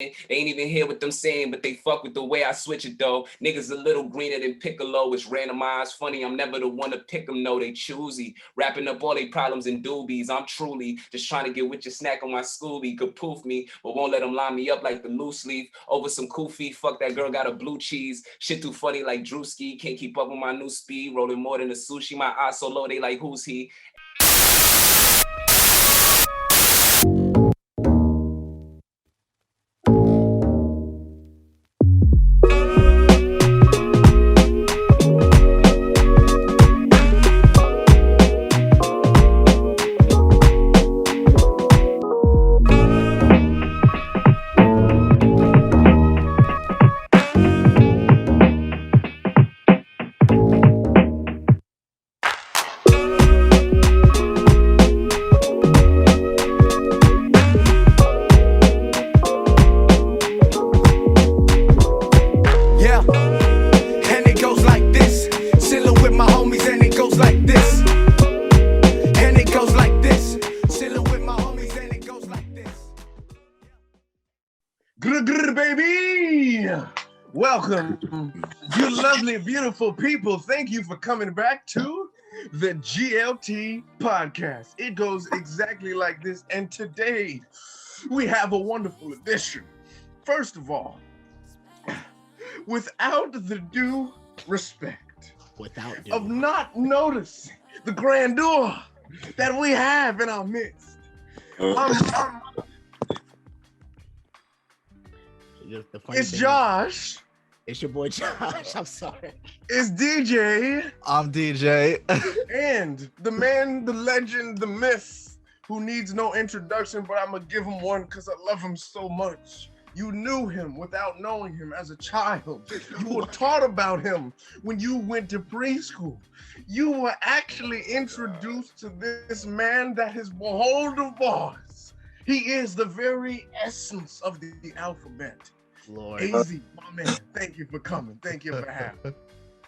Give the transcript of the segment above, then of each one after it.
They ain't even hear what I'm saying, but they fuck with the way I switch it though. Niggas a little greener than Piccolo. It's randomized, funny. I'm never the one to pick them, no, they choosy. Wrapping up all they problems in doobies. I'm truly just trying to get with your snack on my Scooby. Could poof me, but won't let them line me up like the loose leaf. Over some koofy, fuck that girl got a blue cheese. Shit too funny like Drewski. Can't keep up with my new speed. Rolling more than a sushi. My eyes so low, they like who's he? Welcome, you lovely, beautiful people. Thank you for coming back to the GLT podcast. It goes exactly like this, and today we have a wonderful edition. First of all, without the due respect of not noticing the grandeur that we have in our midst, it's Josh. It's your boy Josh. I'm sorry. It's DJ. I'm DJ. And the man, the legend, the myth, who needs no introduction, but I'm going to give him one because I love him so much. You knew him without knowing him as a child. You were taught about him when you went to preschool. You were actually introduced to this man that is behold of bars. He is the very essence of the alphabet. Lord. AZ, my man, thank you for coming. Thank you for having.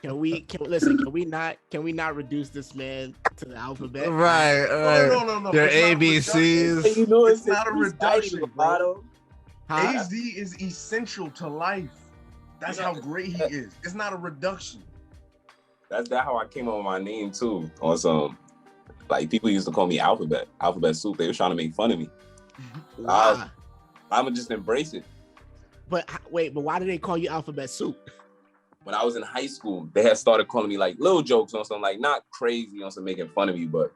Can we not reduce this man to the alphabet? Right. No. Your ABCs. You know, it's not a reduction, bro. AZ is essential to life. That's how great he is. It's not a reduction. That's how I came up with my name too. On some, like, people used to call me Alphabet Soup. They were trying to make fun of me. Wow. I'ma just embrace it. But wait, why did they call you Alphabet Soup? When I was in high school, they had started calling me like little jokes on something, like not crazy on some making fun of me, but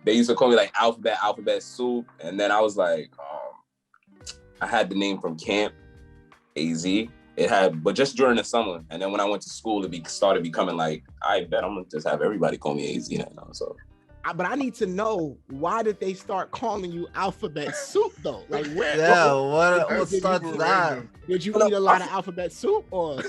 they used to call me like Alphabet Soup. And then I was like, I had the name from camp, AZ. But just during the summer. And then when I went to school, it started becoming like, I bet I'm gonna just have everybody call me AZ now. So. But I need to know, why did they start calling you Alphabet Soup though? Like, where? Yeah, what started that? Did you eat a lot of Alphabet Soup, or?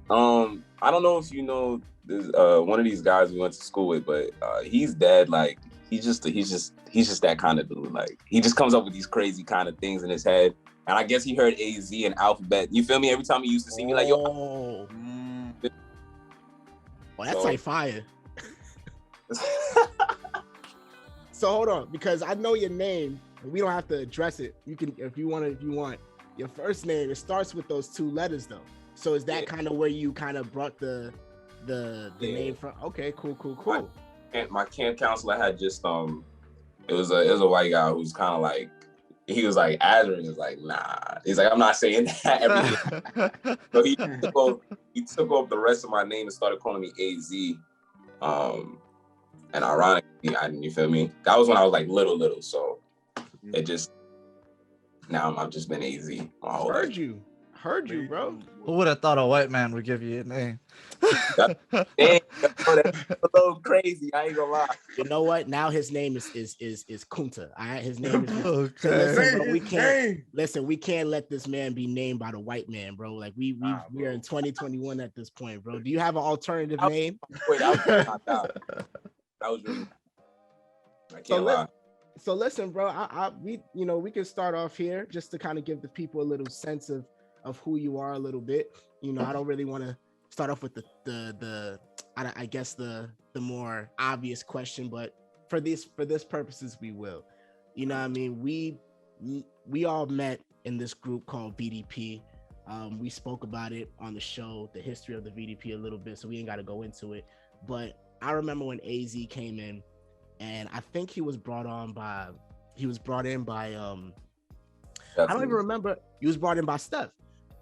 I don't know if you know this, one of these guys we went to school with, but he's dead. Like, he's just that kind of dude. Like, he just comes up with these crazy kind of things in his head. And I guess he heard AZ and Alphabet. You feel me? Every time he used to see me, like, yo. Well, that's like fire. So hold on, because I know your name. We don't have to address it. You can, if you want. Your first name, it starts with those two letters though. So is that kind of where you kind of brought the name from? Okay, cool. My camp counselor had just it was a white guy who's kind of like, he was like, Adrian is like, nah. He's like, I'm not saying that every day. So he took off the rest of my name and started calling me AZ. And ironically, you feel me? That was when I was like little. So it just, now I've just been AZ my whole life. Heard you, bro. Who would have thought a white man would give you a name? That's a little crazy. I ain't gonna lie. You know what? Now his name is Kunta. All right, his name is. Okay. So we can't let this man be named by the white man, bro. Like we are in 2021 at this point, bro. Do you have an alternative name? Wait, that was really. I can't lie. So listen, bro. We can start off here just to kind of give the people a little sense of who you are a little bit. I don't really want to start off with the more obvious question, but for this purposes we will. You know what I mean? We all met in this group called VDP. We spoke about it on the show, the history of the VDP a little bit, so we ain't got to go into it. But I remember when AZ came in, and I think he was brought in by I don't even remember. He was brought in by Steph.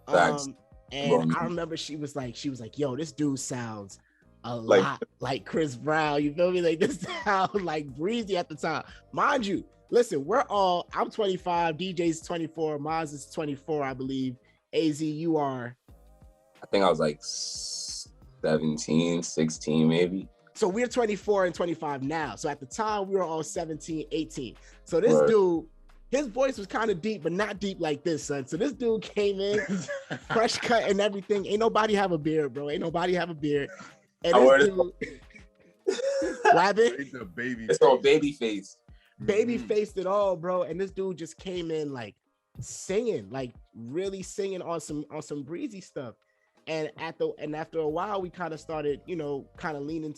And I remember she was like, yo, this dude sounds a lot like Chris Brown. You feel me? Like, this sound like Breezy at the time. Mind you, listen, I'm 25, DJ's 24, Maz is 24, I believe. AZ, you are? I think I was like 17, 16 maybe. So we're 24 and 25 now. So at the time, we were all 17, 18. So this dude, his voice was kind of deep, but not deep like this, son. So this dude came in, fresh cut and everything. Ain't nobody have a beard, bro. Ain't nobody have a beard. And this dude, Rabbit, it's all baby face. Baby faced it all, bro. And this dude just came in like singing, like really singing on some Breezy stuff. And after a while, we kind of started, kind of leaning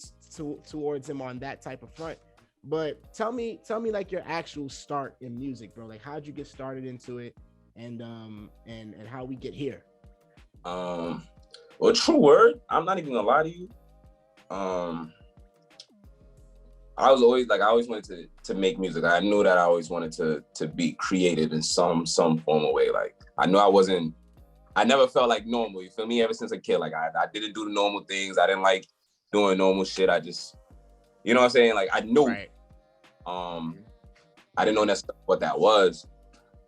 towards him on that type of front. But tell me like your actual start in music, bro. Like, how'd you get started into it, and how we get here? Well, true word. I'm not even gonna lie to you. I always wanted to make music. I knew that I always wanted to be creative in some form of way. Like, I knew I never felt like normal. You feel me? Ever since a kid, like I didn't do the normal things. I didn't like doing normal shit. I just, you know what I'm saying? Like, I knew. Right. I didn't know necessarily what that was,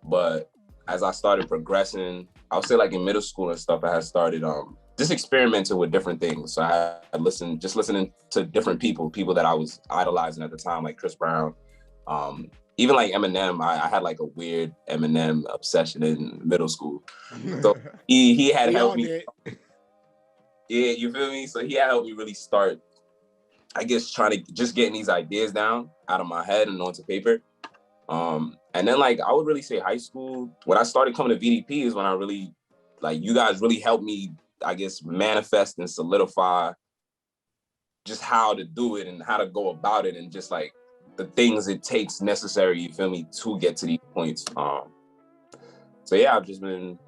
but as I started progressing, I would say like in middle school and stuff, I had started just experimenting with different things. So I had listening to different people that I was idolizing at the time, like Chris Brown, even like Eminem. I had like a weird Eminem obsession in middle school. So he had helped me. Yeah, you feel me? So he had helped me really start, I guess, trying to just getting these ideas down out of my head and onto paper. And then like, I would really say high school, when I started coming to VDP is when I really, like, you guys really helped me, I guess, manifest and solidify just how to do it and how to go about it and just like the things it takes necessary, you feel me, to get to these points. So yeah, I've just been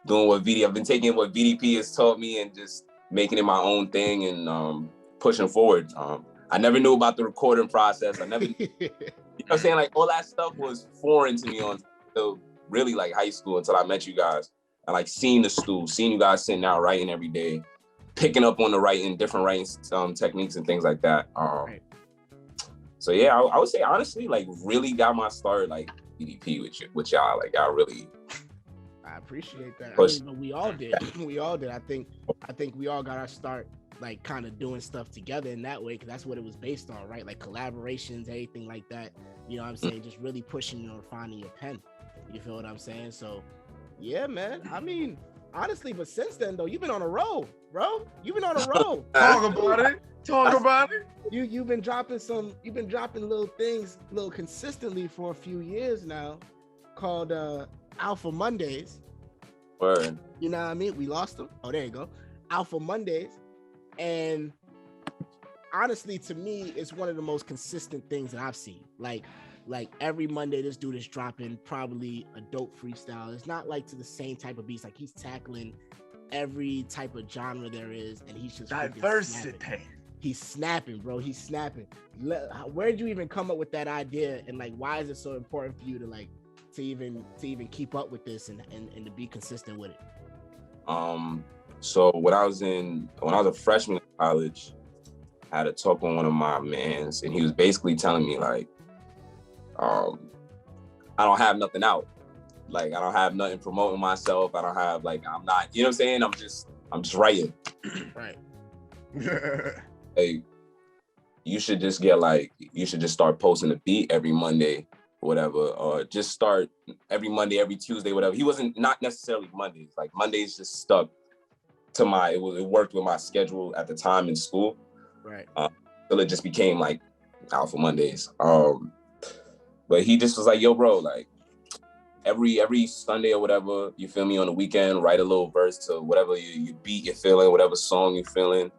doing I've been taking what VDP has taught me and just making it my own thing and pushing forward. I never knew about the recording process. I never, you know what I'm saying? Like, all that stuff was foreign to me until really like high school, until I met you guys. And like seeing the stool, seeing you guys sitting out writing every day, picking up on the writing, different writing techniques and things like that. So yeah, I would say honestly, like, really got my start like VDP with y'all. Like, y'all really. I appreciate that. I mean, we all did. We all did. I think we all got our start like kind of doing stuff together in that way, because that's what it was based on, right? Like collaborations, anything like that. You know what I'm saying? Just really pushing and refining your pen. You feel what I'm saying? So yeah, man. I mean, honestly, but since then though, you've been on a roll, bro. You've been on a roll. Talk about it. You've been dropping little things consistently for a few years now, called Alpha Mondays. Word. You know what I mean? We lost them. Oh, there you go. Alpha Mondays. And honestly, to me, it's one of the most consistent things that I've seen. Like every Monday, this dude is dropping probably a dope freestyle. It's not like to the same type of beats. Like, he's tackling every type of genre there is, and he's just diversity. He's snapping, bro. He's snapping. Where did you even come up with that idea? And like, why is it so important for you to like to even keep up with this and to be consistent with it? So when I was a freshman in college, I had a talk with one of my mans, and he was basically telling me like, I don't have nothing out. Like, I don't have nothing promoting myself. I don't have, like, I'm not, you know what I'm saying? I'm just writing. Right. Hey, you should just start posting a beat every Monday, whatever, or just start every Monday, every Tuesday, whatever. He wasn't, not necessarily Mondays. Like, Mondays just stuck to it worked with my schedule at the time in school. Right. So it just became like Alpha Mondays. But he just was like, yo, bro, like every Sunday or whatever, you feel me, on the weekend, write a little verse to whatever you beat you're feeling, whatever song you're feeling,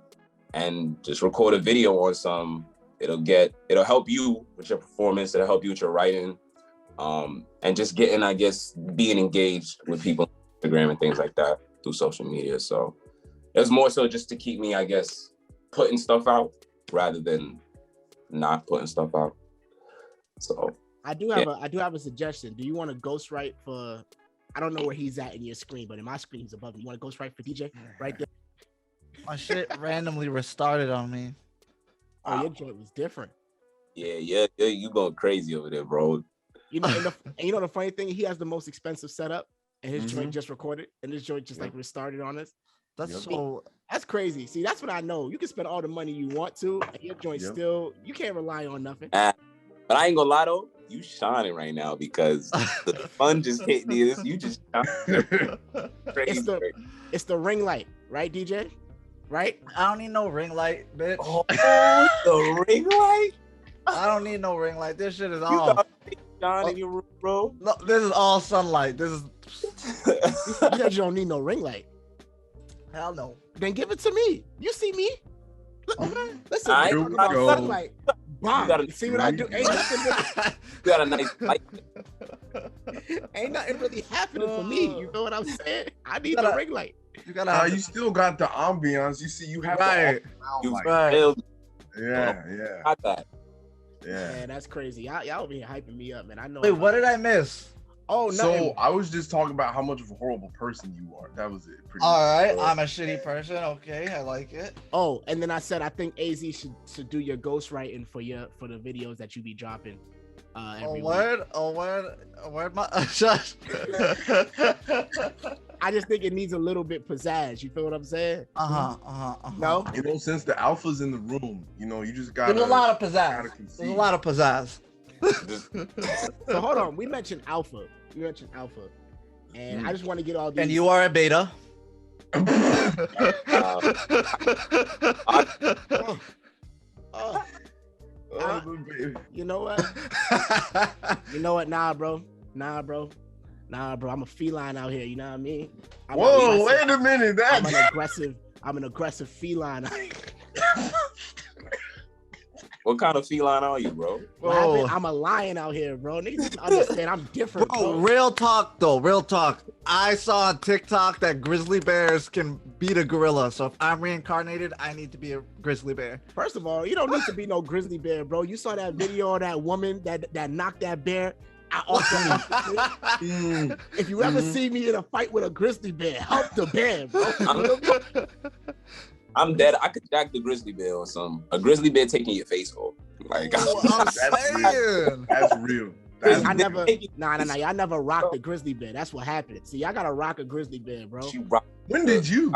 and just record a video on some. It'll help you with your performance. It'll help you with your writing. and just getting, I guess, being engaged with people on Instagram and things like that through social media. So it was more so just to keep me, I guess, putting stuff out rather than not putting stuff out. So I do have a suggestion. Do you want to ghostwrite for? I don't know where he's at in your screen, but in my screen he's above me. You want to ghostwrite for DJ right there? My shit randomly restarted on me. Oh, your joint was different. Yeah, you going crazy over there, bro. You know, and you know the funny thing, he has the most expensive setup, and his joint just recorded, and his joint just like restarted on us. That's crazy. See, that's what I know. You can spend all the money you want to, and your joint still, you can't rely on nothing. But I ain't gonna lie though, you shining right now because the fun just hit me. You just crazy. It's the ring light, right, DJ? Right? I don't need no ring light, bitch. Oh, the ring light? I don't need no ring light. This shit is You all. got shine in your room, bro. No, this is all sunlight. This is. You said you don't need no ring light. Hell no. Then give it to me. You see me? Listen, Here talk we about go. sunlight. Bomb. gotta- You see what I do? Ain't nothing You got a nice light. ain't nothing really happening for me. You know what I'm saying? I need the ring light. You gotta. Have You still got the ambiance. You see, you have Right. You Right. feel yeah. got that. Yeah. Man, that's crazy. Y'all over here hyping me up, man. I know. Wait, what did I miss? Oh, no. So I was just talking about how much of a horrible person you are. That was it. Pretty All much. right, I'm a shitty person. Okay, I like it. Oh, and then I said I think AZ should do your ghostwriting for the videos that you be dropping. Every week. Word, my shush. I just think it needs a little bit pizzazz. You feel what I'm saying? No. You know, since the alpha's in the room, you know, you just got. There's a lot of pizzazz. There's a lot of pizzazz. So hold on. We mentioned alpha. And I just want to get all these. And you are a beta. You know what? You know what? Nah, bro. I'm a feline out here. You know what I mean? Whoa, wait a minute. I'm an aggressive feline. What kind of feline are you, bro? I'm a lion out here, bro. Niggas understand I'm different, bro. Real talk though, real talk. I saw on TikTok that grizzly bears can beat a gorilla. So if I'm reincarnated, I need to be a grizzly bear. First of all, you don't need to be no grizzly bear, bro. You saw that video of that woman that knocked that bear out. If you ever see me in a fight with a grizzly bear, help the bear, bro. I'm dead. I could jack the grizzly bear or something. A grizzly bear taking your face off. Like That's real. I never, y'all never rocked the grizzly bear. That's what happened. See, I gotta rock a grizzly bear, bro. When did you?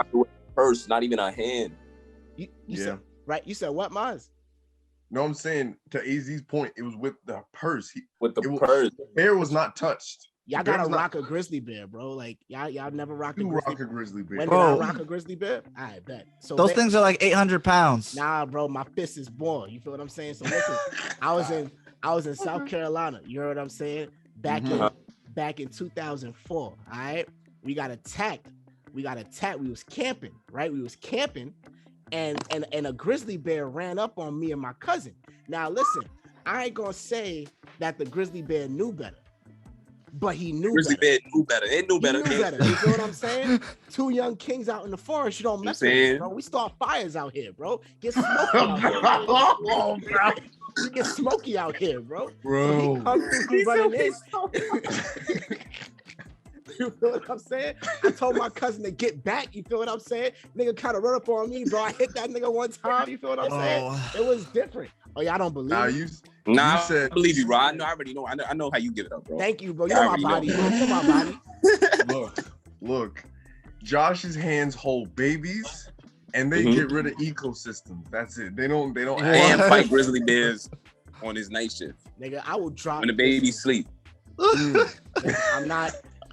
Purse, not even a hand. You said, right? You said what, Maz? No, I'm saying to AZ's point, it was with the purse. With the purse. The bear was not touched. Y'all gotta rock a grizzly bear, bro. Like y'all never rocked a grizzly bear. When did I rock a grizzly bear? I bet. So those things are like 800 pounds. Nah, bro, my fist is born. You feel what I'm saying? So listen, I was in South Carolina. You know what I'm saying? Back in 2004. All right, we got attacked. We was camping, right? We was camping, and a grizzly bear ran up on me and my cousin. Now listen, I ain't gonna say that the grizzly bear knew better. But he knew grizzly bear knew better. It knew better. You feel what I'm saying? Two young kings out in the forest. You don't mess with us, bro. We start fires out here, bro. Get smoky out here. Oh, bro. You get smoky out here, bro. Bro. So he running in. You feel what I'm saying? I told my cousin to get back. You feel what I'm saying? Nigga kind of run up on me, bro. I hit that nigga one time. You feel what I'm saying? It was different. Oh, y'all don't believe me? Nah, I believe you, bro. I already know. I know how you give it up, bro. Thank you, bro. You're my body, bro. You're my body. Look. Josh's hands hold babies, and they get rid of ecosystems. That's it. They don't. And fight grizzly bears on his night shift. Nigga, I will drop when the babies sleep.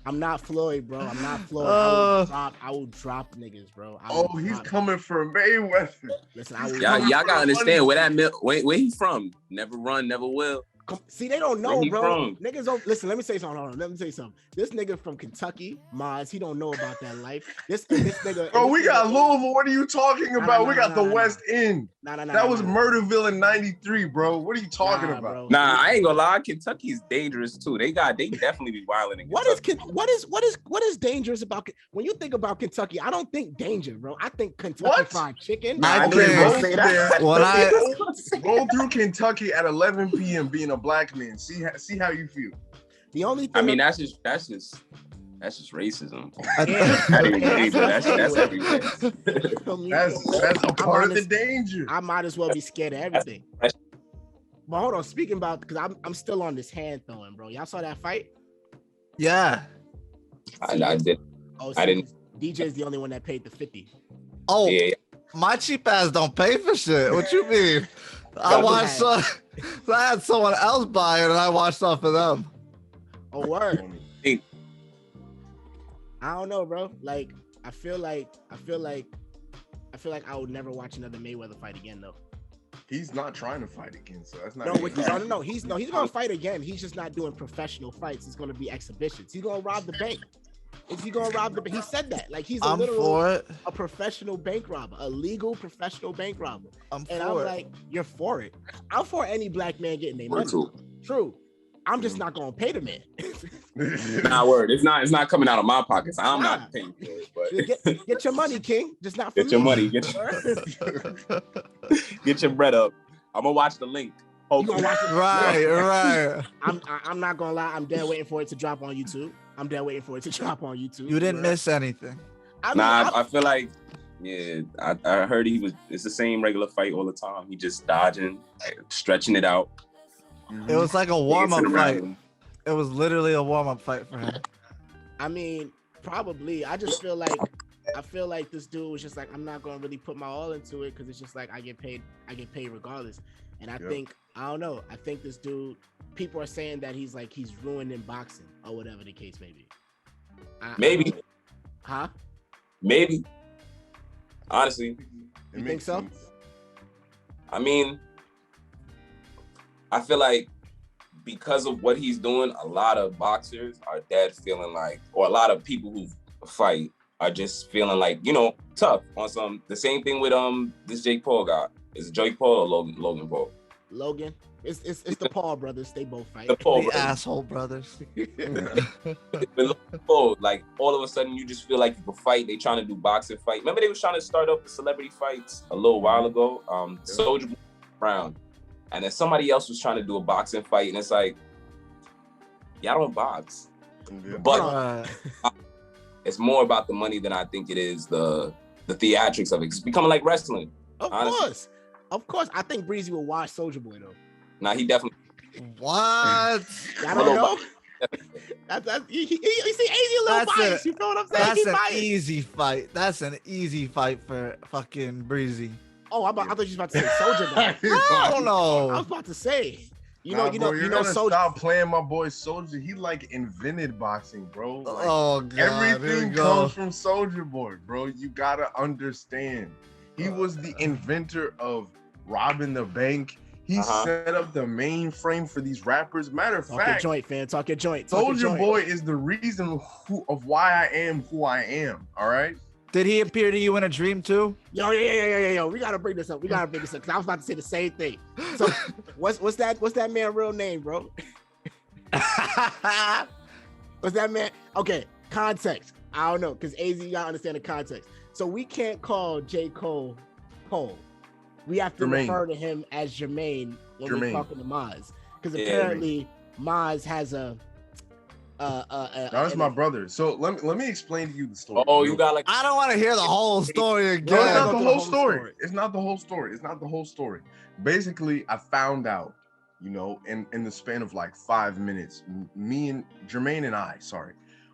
I'm not Floyd, bro. I'm not Floyd. I will drop niggas, bro. He's coming for Mayweather. Listen, y'all gotta understand where that where he from. Never run, never will. See, they don't know, Where he bro. from? Niggas don't listen. Let me say something. Hold on. Let me say something. This nigga from Kentucky, Maz, he don't know about that life. This nigga. Bro, this we nigga- got Louisville. What are you talking about? We got the West End. That was Murderville in '93, bro. What are you talking about? Bro. Nah, I ain't gonna lie. Kentucky's dangerous too. They definitely be wilding in Kentucky. What is dangerous about when you think about Kentucky? I don't think danger, bro. I think Kentucky Fried Chicken. I Okay, think- roll through there. When Roll through Kentucky at 11 p.m. being a black man. See how you feel. The only thing I mean, that's just racism. Yeah. Not even gay, but that's Anyway. everywhere. That's a part of the danger. I might as well be scared of everything. But hold on, speaking about because I'm still on this hand throwing, bro. Y'all saw that fight? Yeah. I did. Oh, I didn't. DJ's the only one that paid the 50. Oh, Yeah. my cheap ass don't pay for shit. What you mean? I watched I had someone else buy it and I watched off of them. Oh, word. Hey. I don't know, bro. Like, I feel like I would never watch another Mayweather fight again, though. He's not trying to fight again, so that's not. No. He's gonna fight again. He's just not doing professional fights. It's gonna be exhibitions. He's gonna rob the bank. He said that. Like he's a professional bank robber, a legal professional bank robber. I'm like, you're for it. I'm for any black man getting their money. True. I'm just not gonna pay the man. Nah, word. It's not coming out of my pockets. I'm not paying for it. But get your money, King. Just not for get me. your money. Get your bread up. I'm gonna watch the link. Right. I'm not gonna lie. I'm dead waiting for it to drop on YouTube. You didn't miss anything. I feel like, yeah, I heard it's the same regular fight all the time. He just dodging, stretching it out. It was like a warm-up fight. It was literally a warm-up fight for him. I mean, probably. I feel like this dude was just like, I'm not gonna really put my all into it because it's just like I get paid regardless. And I don't know. I think this dude, people are saying that he's ruining boxing or whatever the case may be. Maybe. Huh? Maybe. Honestly. You think so? I mean, I feel like because of what he's doing, a lot of boxers are dead feeling like, or a lot of people who fight are just feeling like, tough on the same thing with this Jake Paul guy. Is it Jake Paul or Logan Paul? Logan. It's the Paul brothers. They both fight. The Paul brothers. Asshole brothers. With Logan Paul, like all of a sudden you just feel like you can fight. They trying to do boxing fight. Remember they was trying to start up the celebrity fights a little while ago. Soldier Boy Brown. And then somebody else was trying to do a boxing fight, and it's like, y'all don't box. Yeah. But it's more about the money than I think it is the theatrics of it. It's becoming like wrestling. Of course. I think Breezy will watch Soldier Boy though. Nah, he definitely. What? I don't know. You see, Easy a little bias. You know what I'm saying? That's an easy fight. That's an easy fight for fucking Breezy. Oh, I thought you was about to say Soldier guy. I don't know. I was about to say. You know, Soldier. Stop playing my boy Soldier. He invented boxing, bro. Oh God, everything comes from Soldier Boy, bro. You gotta understand. He was the inventor of robbing the bank. He set up the mainframe for these rappers. Matter of fact, talk your joint. Soldier Boy is the reason of why I am who I am. All right. Did he appear to you in a dream too? Yo. We gotta bring this up. Cause I was about to say the same thing. So what's that man real name, bro? What's that man? Okay, context. I don't know, cause AZ, you gotta understand the context. So we can't call J. Cole Cole. We have to refer to him as Jermaine when we're talking to Maz. Because apparently Maz has that's my brother. So let me explain to you the story. Oh, you got I don't want to hear the whole story again. No, it's not the whole story. It's not the whole story. Basically, I found out, in the span of 5 minutes, me and Jermaine and I,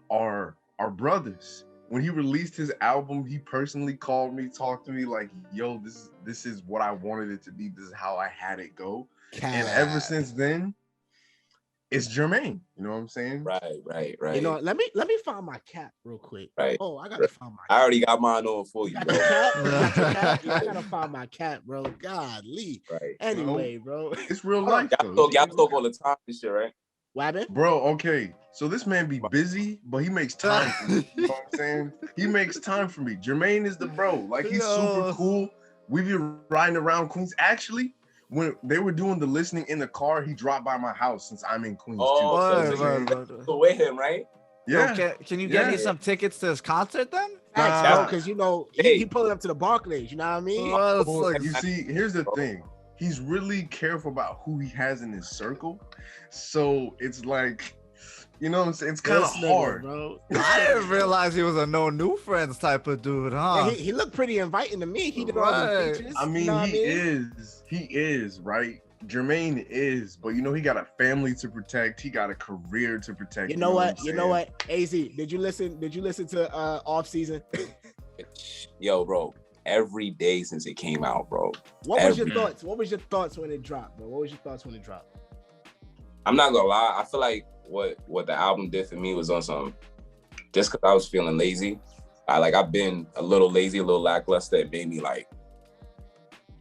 are brothers. When he released his album, he personally called me, talked to me like, yo, this is what I wanted it to be. This is how I had it go. And ever since then, it's Jermaine. You know what I'm saying? Right. You know, let me find my cap real quick. Right. Oh, I gotta find my. I already got mine on for you, got bro. your cap? You got your cap? Yeah, I gotta find my cap, bro. Godly. Right. Anyway, bro. It's real life. Y'all talk all the time and shit, right? What happened? Bro, okay. So this man be busy, but he makes time for me. You know what I'm saying? He makes time for me. Jermaine is the bro. Like, he's super cool. We be riding around Queens. Actually, when they were doing the listening in the car, he dropped by my house since I'm in Queens too. So with him, right? Yeah. So can you get me some tickets to his concert then? Thanks, bro, because you know he pulling up to the Barclays. You know what I mean? Well, you see, here's the thing. He's really careful about who he has in his circle. So it's like, you know what I'm saying? It's kind of hard. Bro. I didn't realize he was a no new friends type of dude, huh? Yeah, he looked pretty inviting to me. He did all the features. I mean, he is, right? Jermaine is, but you know, he got a family to protect. He got a career to protect. You know what? AZ, did you listen to Off Season? Yo, bro. Every day since it came out, bro. What was your thoughts? What was your thoughts when it dropped, bro? What was your thoughts when it dropped? I'm not gonna lie. I feel like what the album did for me was on some, just because I was feeling lazy. I've been a little lazy, a little lackluster. It made me like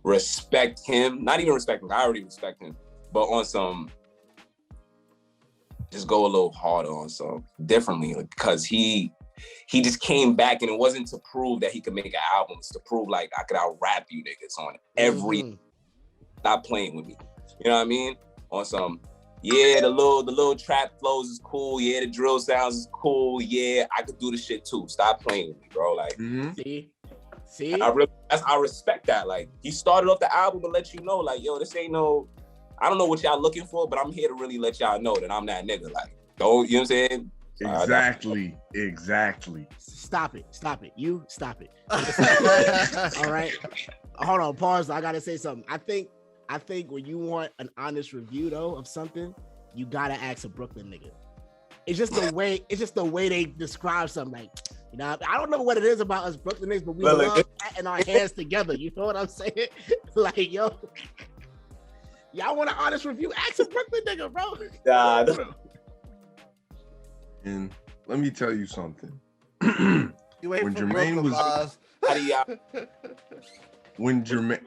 respect him. Not even respect him. I already respect him, but on some, just go a little harder on some differently, because he just came back, and it wasn't to prove that he could make an album. It's to prove like I could out rap you niggas on every. Stop playing with me. You know what I mean? On some, yeah, the little trap flows is cool. Yeah, the drill sounds is cool. Yeah, I could do the shit too. Stop playing with me, bro. Like, see, I respect that. Like, he started off the album to let you know, like, yo, this ain't no. I don't know what y'all looking for, but I'm here to really let y'all know that I'm that nigga. Like, don't, you know what I'm saying? Exactly. Stop it. You stop it. All right. Hold on. Pause. I gotta say something. I think when you want an honest review though of something, you gotta ask a Brooklyn nigga. It's just the way they describe something. Like, you know, I don't know what it is about us Brooklyn niggas, but we love patting our hands together. You know what I'm saying? Like, yo, y'all want an honest review? Ask a Brooklyn nigga, bro. Nah. And let me tell you something. When Jermaine was,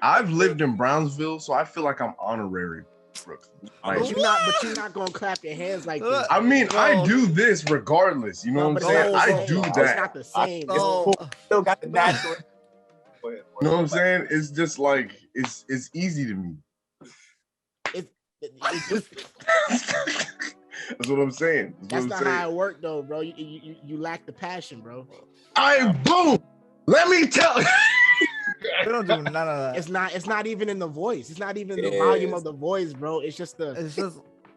I've lived in Brownsville, so I feel like I'm honorary Brooklyn. Like, but you're not gonna clap your hands like this. I mean, I do this regardless. You know what I'm saying? I do that. It's not the same. Still got the natural. You know what I'm saying? It's just like it's easy to me. That's what I'm saying. That's not how it worked, though, bro. You lack the passion, bro. Boom. Let me tell you. We don't do none of that. It's not even in the voice. It's not even the volume of the voice, bro. It just rolls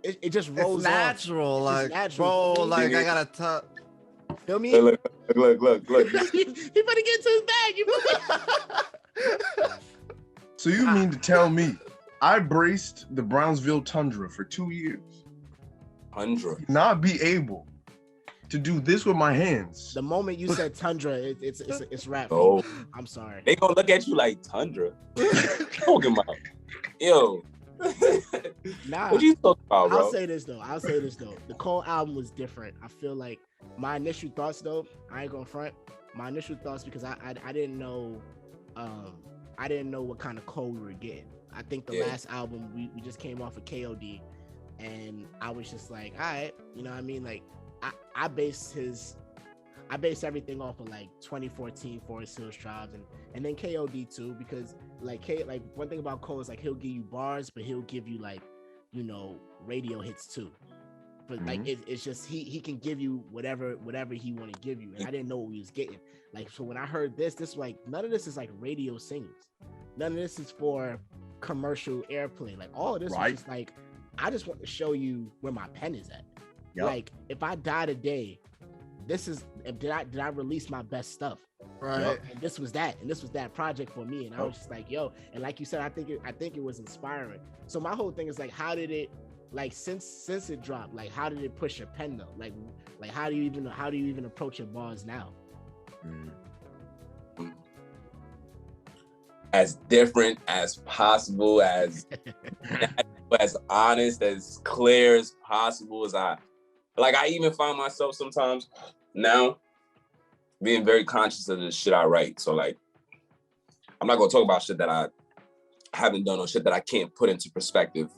it's natural, off. like, natural. bro, like, I gotta touch. Feel me? Look. He better get to his bag. You So you mean to tell me I braced the Brownsville Tundra for 2 years? Not be able to do this with my hands. The moment you said Tundra, it's rap. Oh, I'm sorry. They gonna look at you like Tundra. What you talking about? Yo. Nah. What you talking about, bro? I'll say this though. The Cole album was different. I feel like my initial thoughts though, I ain't gonna front. My initial thoughts, because I didn't know what kind of Cole we were getting. I think the last album we just came off of KOD, and I was just like, all right, you know what I mean? Like, I base everything off of like 2014 Forest Hills Tribes and then KOD too, because like one thing about Cole is like he'll give you bars, but he'll give you like, you know, radio hits too. But like it's just he can give you whatever he want to give you, and I didn't know what we was getting. Like, so when I heard this like none of this is like radio singles, none of this is for commercial airplay. Like all of this is just like, I just want to show you where my pen is at. Yep. Like if I die today, did I release my best stuff? Right. Yep. And this was that project for me, and I was just like, yo, and like you said, I think it was inspiring. So my whole thing is like, how did it, like since it dropped, like how did it push your pen though? Like how do you even approach your bars now? as different as possible, as honest, as clear as possible as I even find myself sometimes now being very conscious of the shit I write. So like, I'm not gonna talk about shit that I haven't done or shit that I can't put into perspective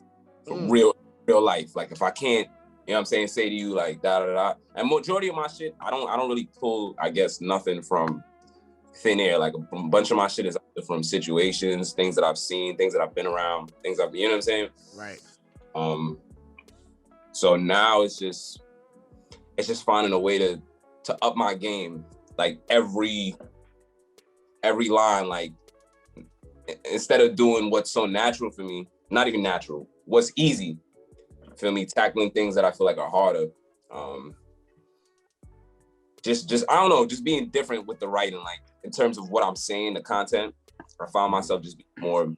for real life. Like if I can't, you know what I'm saying, say to you like da da da. And majority of my shit, I don't really pull, I guess, nothing from thin air. Like a bunch of my shit is from situations, things that I've seen, things that I've been around, things I've, you know what I'm saying? Right. So now it's just finding a way to up my game. Like every line, like instead of doing what's so natural for me, not even natural, what's easy, feel me, tackling things that I feel like are harder. Just I don't know, just being different with the writing, like in terms of what I'm saying, the content. I found myself just being more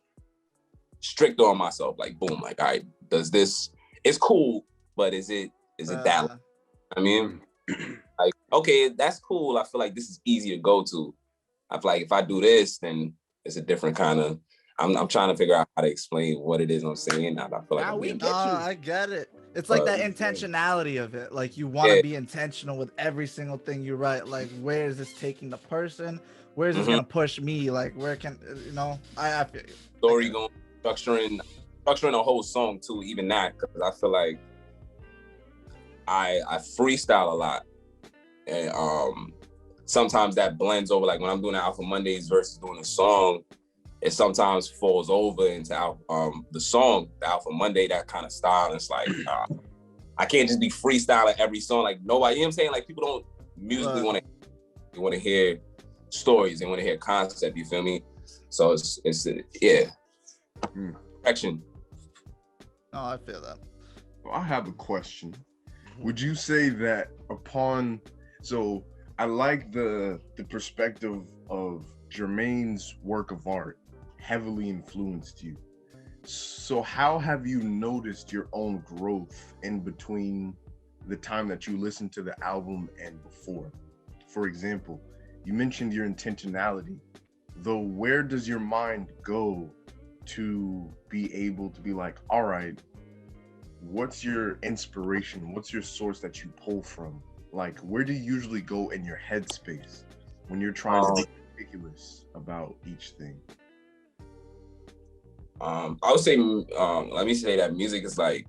strict on myself. Like boom, like all right, does this? It's cool, but is it that? I mean, like okay, that's cool. I feel like this is easy to go to. I feel like if I do this, then it's a different kind of. I'm trying to figure out how to explain what it is I'm saying. I feel like I get it. It's like that intentionality of it. Like you want to be intentional with every single thing you write. Like where is this taking the person? Where is this gonna push me? Like where can I feel you. Story going, structuring a whole song too. Even that, because I feel like I freestyle a lot, and sometimes that blends over. Like when I'm doing the Alpha Mondays versus doing a song, it sometimes falls over into the song, the Alpha Monday, that kind of style. It's like I can't just be freestyling every song. Like nobody, you know what I'm saying? Like people don't musically want to hear stories. They want to hear concept. You feel me? So it's action. Oh, I feel that. Well, I have a question. Would you say that so I like the perspective of Jermaine's work of art heavily influenced you. So how have you noticed your own growth in between the time that you listened to the album and before? For example, you mentioned your intentionality. Though where does your mind go to be able to be like, all right, what's your inspiration? What's your source that you pull from? Like, where do you usually go in your headspace when you're trying to be meticulous about each thing? I would say, let me say that music is like,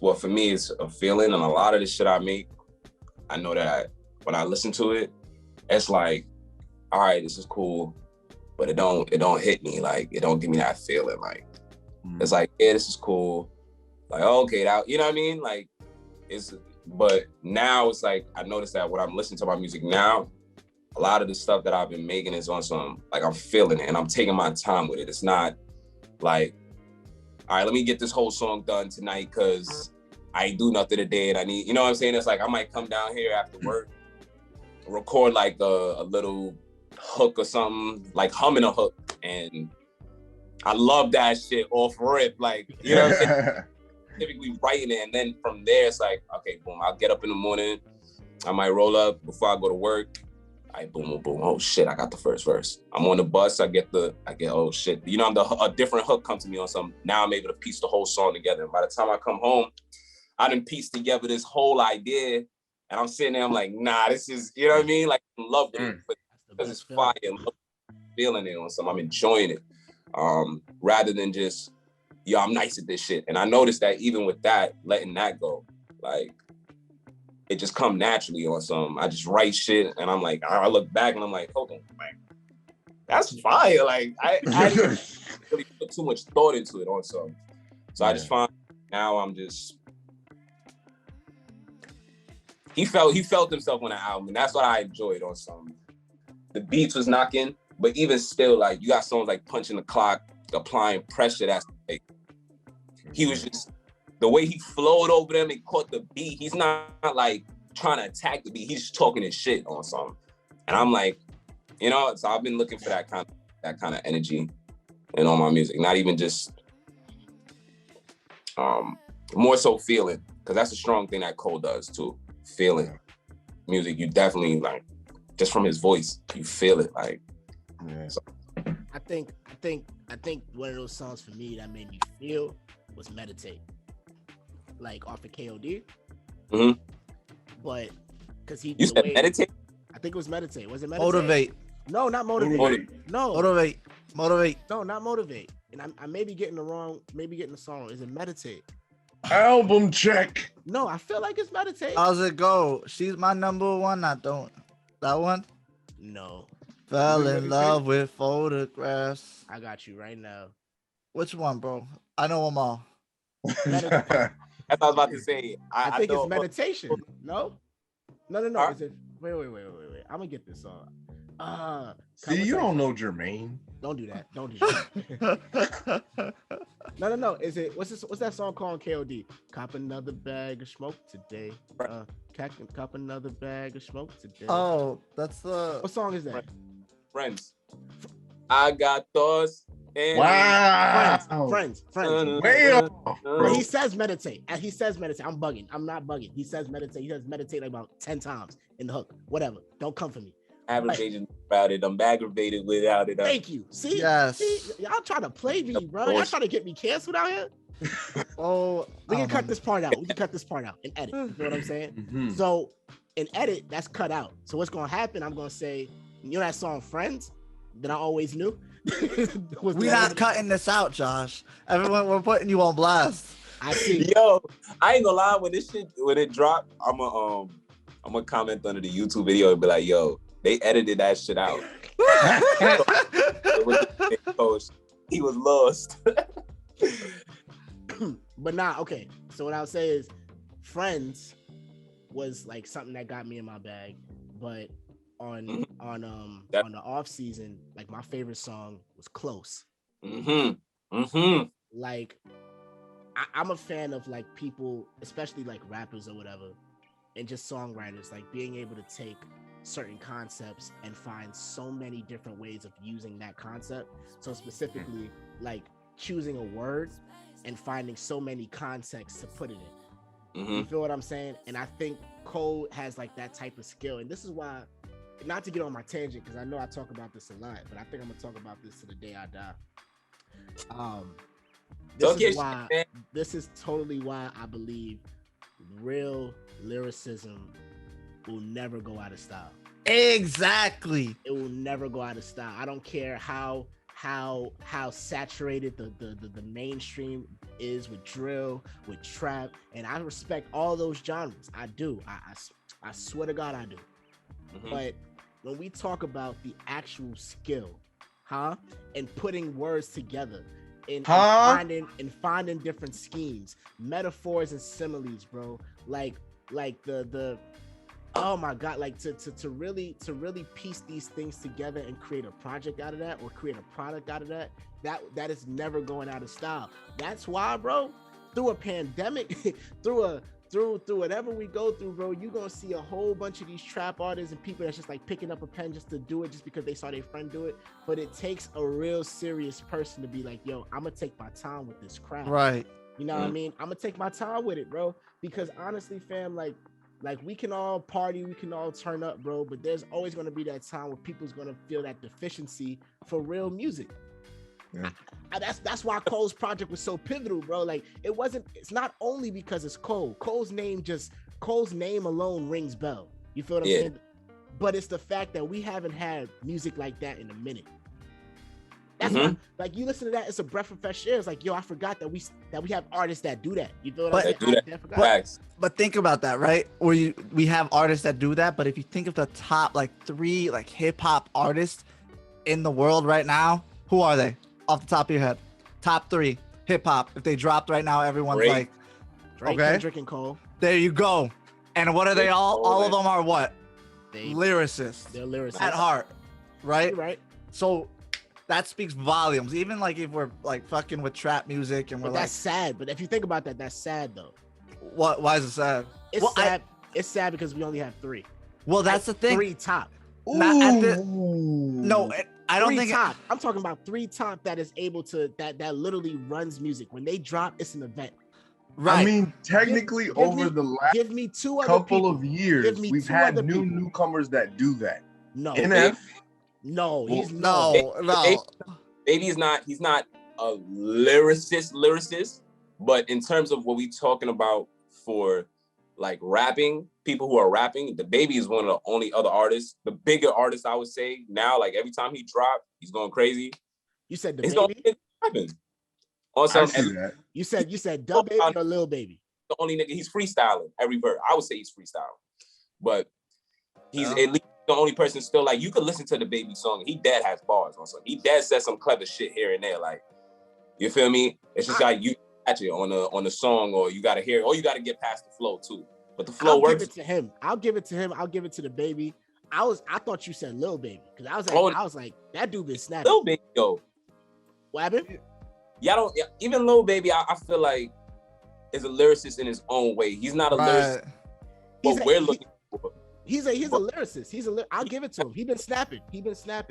well, for me, it's a feeling, and a lot of the shit I make, I know that when I listen to it, it's like, all right, this is cool, but it don't hit me. Like, it don't give me that feeling. Like, it's like, yeah, this is cool. Like, okay, that, you know what I mean? Like, but now it's like, I noticed that when I'm listening to my music now, a lot of the stuff that I've been making is on some, like I'm feeling it and I'm taking my time with it. It's not like, all right, let me get this whole song done tonight because I ain't do nothing today and I need, you know what I'm saying? It's like, I might come down here after work, record like a little hook or something, like humming a hook. And I love that shit off rip. Like, you know what I'm saying? Typically writing it. And then from there, it's like, okay, boom, I'll get up in the morning. I might roll up before I go to work. I boom, boom, boom. Oh shit, I got the first verse. I'm on the bus, I get oh shit. You know, a different hook come to me on something. Now I'm able to piece the whole song together. And by the time I come home, I done pieced together this whole idea. And I'm sitting there, I'm like, nah, this is, you know what I mean? Like, I love it because it's fire. I'm feeling it on something. I'm enjoying it. Rather than just, yo, I'm nice at this shit. And I noticed that even with that, letting that go, like, it just come naturally on some. I just write shit and I'm like, I look back and I'm like, hold on, like, that's fire. Like, I didn't really put too much thought into it on some. So I just find now I'm just, he felt himself on the album, and that's what I enjoyed on some. The beats was knocking, but even still, like, you got songs like Punching the Clock, applying pressure. That's like, he was just, the way he flowed over them and caught the beat. He's not like trying to attack the beat. He's just talking his shit on something. And I'm like, you know, so I've been looking for that kind of energy in all my music. Not even just more so feeling, because that's a strong thing that Cole does too. Feeling music, you definitely, like, just from his voice, you feel it. Like, so think one of those songs for me that made me feel was Meditate. Like off of KOD. Mhm. But because You said Meditate? I think it was Meditate. Was it Meditate? Motivate. No, not Motivate. No. Motivate. No, not Motivate. And I may be getting the song wrong. Is it Meditate? Album check. No, I feel like it's Meditate. How's it go? She's my number one. I don't. That one? No. Fell in love with photographs. I got you right now. Which one, bro? I know them all. That's what I was about to say. I think know, it's Meditation. No. Huh? Is it? Wait. I'm gonna get this song. See, you don't know Jermaine. Don't do that. Don't do that. No. Is it? What's that song called on KOD? Cop another bag of smoke today. Cop another bag of smoke today. Oh, that's the. What song is that? Friends. I got thoughts. And Wow. Friends. Way off. But he says meditate. And he says meditate. I'm bugging. I'm not bugging. He says meditate. He says meditate like about 10 times in the hook. Whatever. Don't come for me. Aggravated about it. I'm aggravated without it. Thank you. See? Yes. See? Y'all trying to play me, bro. Y'all trying to get me canceled out here? Oh, We can cut this part out. We can cut this part out and edit. You know what I'm saying? Mhm. So in edit, that's cut out. So what's gonna happen? I'm gonna say, you know that song Friends that I always knew? We're not cutting this out, Josh. Everyone, we're putting you on blast. I see. Yo, I ain't gonna lie. When it dropped, I'm gonna comment under the YouTube video and be like, yo, they edited that shit out. He was lost. But nah, okay. So what I'll say is Friends was like something that got me in my bag. But on the off season, like my favorite song was Close. Like I'm a fan of like people, especially like rappers or whatever, and just songwriters, like being able to take certain concepts and find so many different ways of using that concept. So specifically like choosing a word and finding so many contexts to put it in. You feel what I'm saying? And I think Cole has like that type of skill. And this is why, not to get on my tangent, because I know I talk about this a lot, but I think I'm gonna talk about this to the day I die. This is totally why I believe real lyricism will never go out of style. Exactly. It will never go out of style. I don't care how saturated the mainstream is with drill, with trap, and I respect all those genres. I do. I swear to God I do. But when we talk about the actual skill, and putting words together and finding different schemes, metaphors and similes, bro, like the oh my God, like to really piece these things together and create a project out of that, or create a product out of that is never going out of style. That's why, bro, through a pandemic, through whatever we go through, bro, you're gonna see a whole bunch of these trap artists and people that's just like picking up a pen just to do it, just because they saw their friend do it. But it takes a real serious person to be like, yo, I'm gonna take my time with this crap. Right. You know what I mean? I'm gonna take my time with it, bro. Because honestly, fam, like we can all party, we can all turn up, bro, but there's always gonna be that time where people's gonna feel that deficiency for real music. Yeah. That's why Cole's project was so pivotal, bro. Like it's not only because it's Cole. Cole's name alone rings bell. You feel what I'm saying? But it's the fact that we haven't had music like that in a minute. That's why, like, you listen to that, it's a breath of fresh air. It's like, yo, I forgot that we have artists that do that. You feel what I'm saying? But think about that, right? Or we have artists that do that, but if you think of the top like 3 like hip hop artists in the world right now, who are they? Off the top of your head, top 3 hip hop. If they dropped right now, everyone's like, Drake, okay, Kendrick, and Cole. There you go. And what are they all? All of them are what? Lyricists. They're lyricists at heart, right? Right. So that speaks volumes. Even like if we're like fucking with trap music and we're like, that's sad. But if you think about that, that's sad though. What? Why is it sad? It's sad. It's sad because we only have 3. Well, that's the thing. 3 top. Not at the. No, I don't think top. I'm talking about 3 top that is able to that literally runs music. When they drop, it's an event. Right. I mean, technically, over the last couple of years, we've had newcomers that do that. No. NF. No, he's no. Baby is not, he's not a lyricist, but in terms of what we talking about for like rapping, people who are rapping, the Baby is one of the only other artists, the bigger artists I would say now, like every time he drop, he's going crazy. You said the He's Baby? going rapping. I Also, see that. You said Dub Baby or Lil Baby? the only nigga, he's freestyling every verse. I would say he's freestyling, but he's at least the only person still like, you could listen to the Baby song. He dead has bars on something. He dead says some clever shit here and there. Like, you feel me? It's just like you catch it on the song, or you gotta hear it, or you gotta get past the flow too. But the flow works. I'll give it to him. I'll give it to the Baby. I thought you said Lil Baby, because I was like, that dude been snapping. Lil Baby, yo. What happened? Even Lil Baby, I feel like is a lyricist in his own way. He's not a lyricist. What we're looking for. He's a lyricist. I'll give it to him. He been snapping.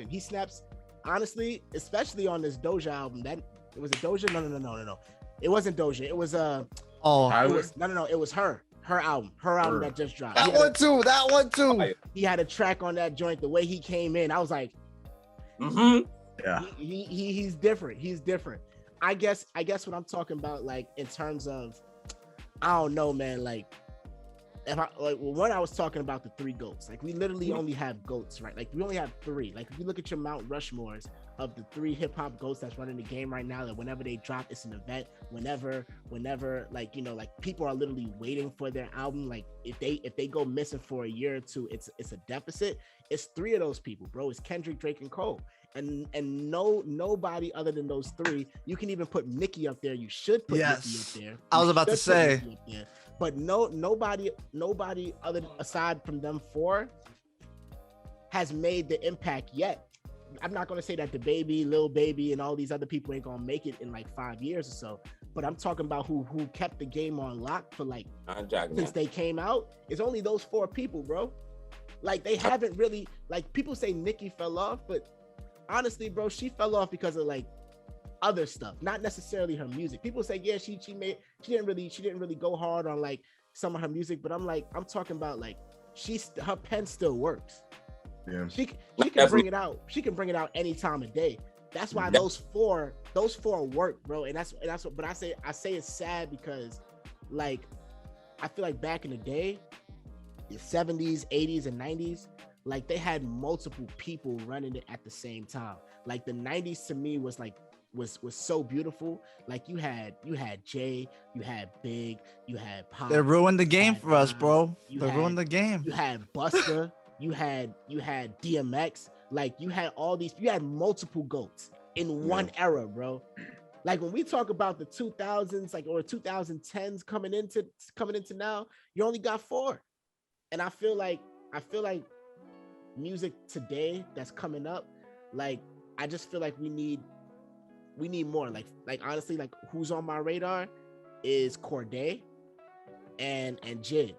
He snaps, honestly, especially on this Doja album. That it was a Doja. No. It wasn't Doja. It was it was her album. Her album that just dropped. That one too. He had a track on that joint. The way he came in, I was like, yeah. He's different. He's different. I guess what I'm talking about, like in terms of, I don't know, man. Like, when I was talking about the three goats, like we literally only have goats, right? Like we only have three. Like if you look at your Mount Rushmores of the three hip hop goats that's running the game right now, that whenever they drop, it's an event. Whenever, like, you know, like people are literally waiting for their album. Like if they go missing for a year or two, it's a deficit. It's three of those people, bro. It's Kendrick, Drake, and Cole. And nobody other than those three. You can even put Nicki up there. You should put Nicki up there. I was about to say. But nobody aside from them four has made the impact yet. I'm not gonna say that the Baby, Lil Baby, and all these other people ain't gonna make it in like 5 years or so. But I'm talking about who kept the game on lock for like since they came out. It's only those four people, bro. Like they haven't really, like people say Nicki fell off, but honestly, bro, she fell off because of like other stuff, not necessarily her music. People say, yeah, she didn't really go hard on like some of her music, but I'm talking about like her pen still works. Yeah, she can bring it out. She can bring it out any time of day. That's why those four work, bro. And that's what. But I say it's sad because like I feel like back in the day, the 70s, 80s, and 90s, like they had multiple people running it at the same time. Like the 90s to me was so beautiful. Like you had Jay, you had Big, you had Pop. They ruined the game for us, bro. They ruined the game. You had Busta, you had DMX. Like you had multiple goats in one era, bro. Like when we talk about the 2000s, like or 2010s coming into now, you only got four. And I feel like music today that's coming up, like I just feel like we need more. Like honestly, like who's on my radar is Corday and Jid.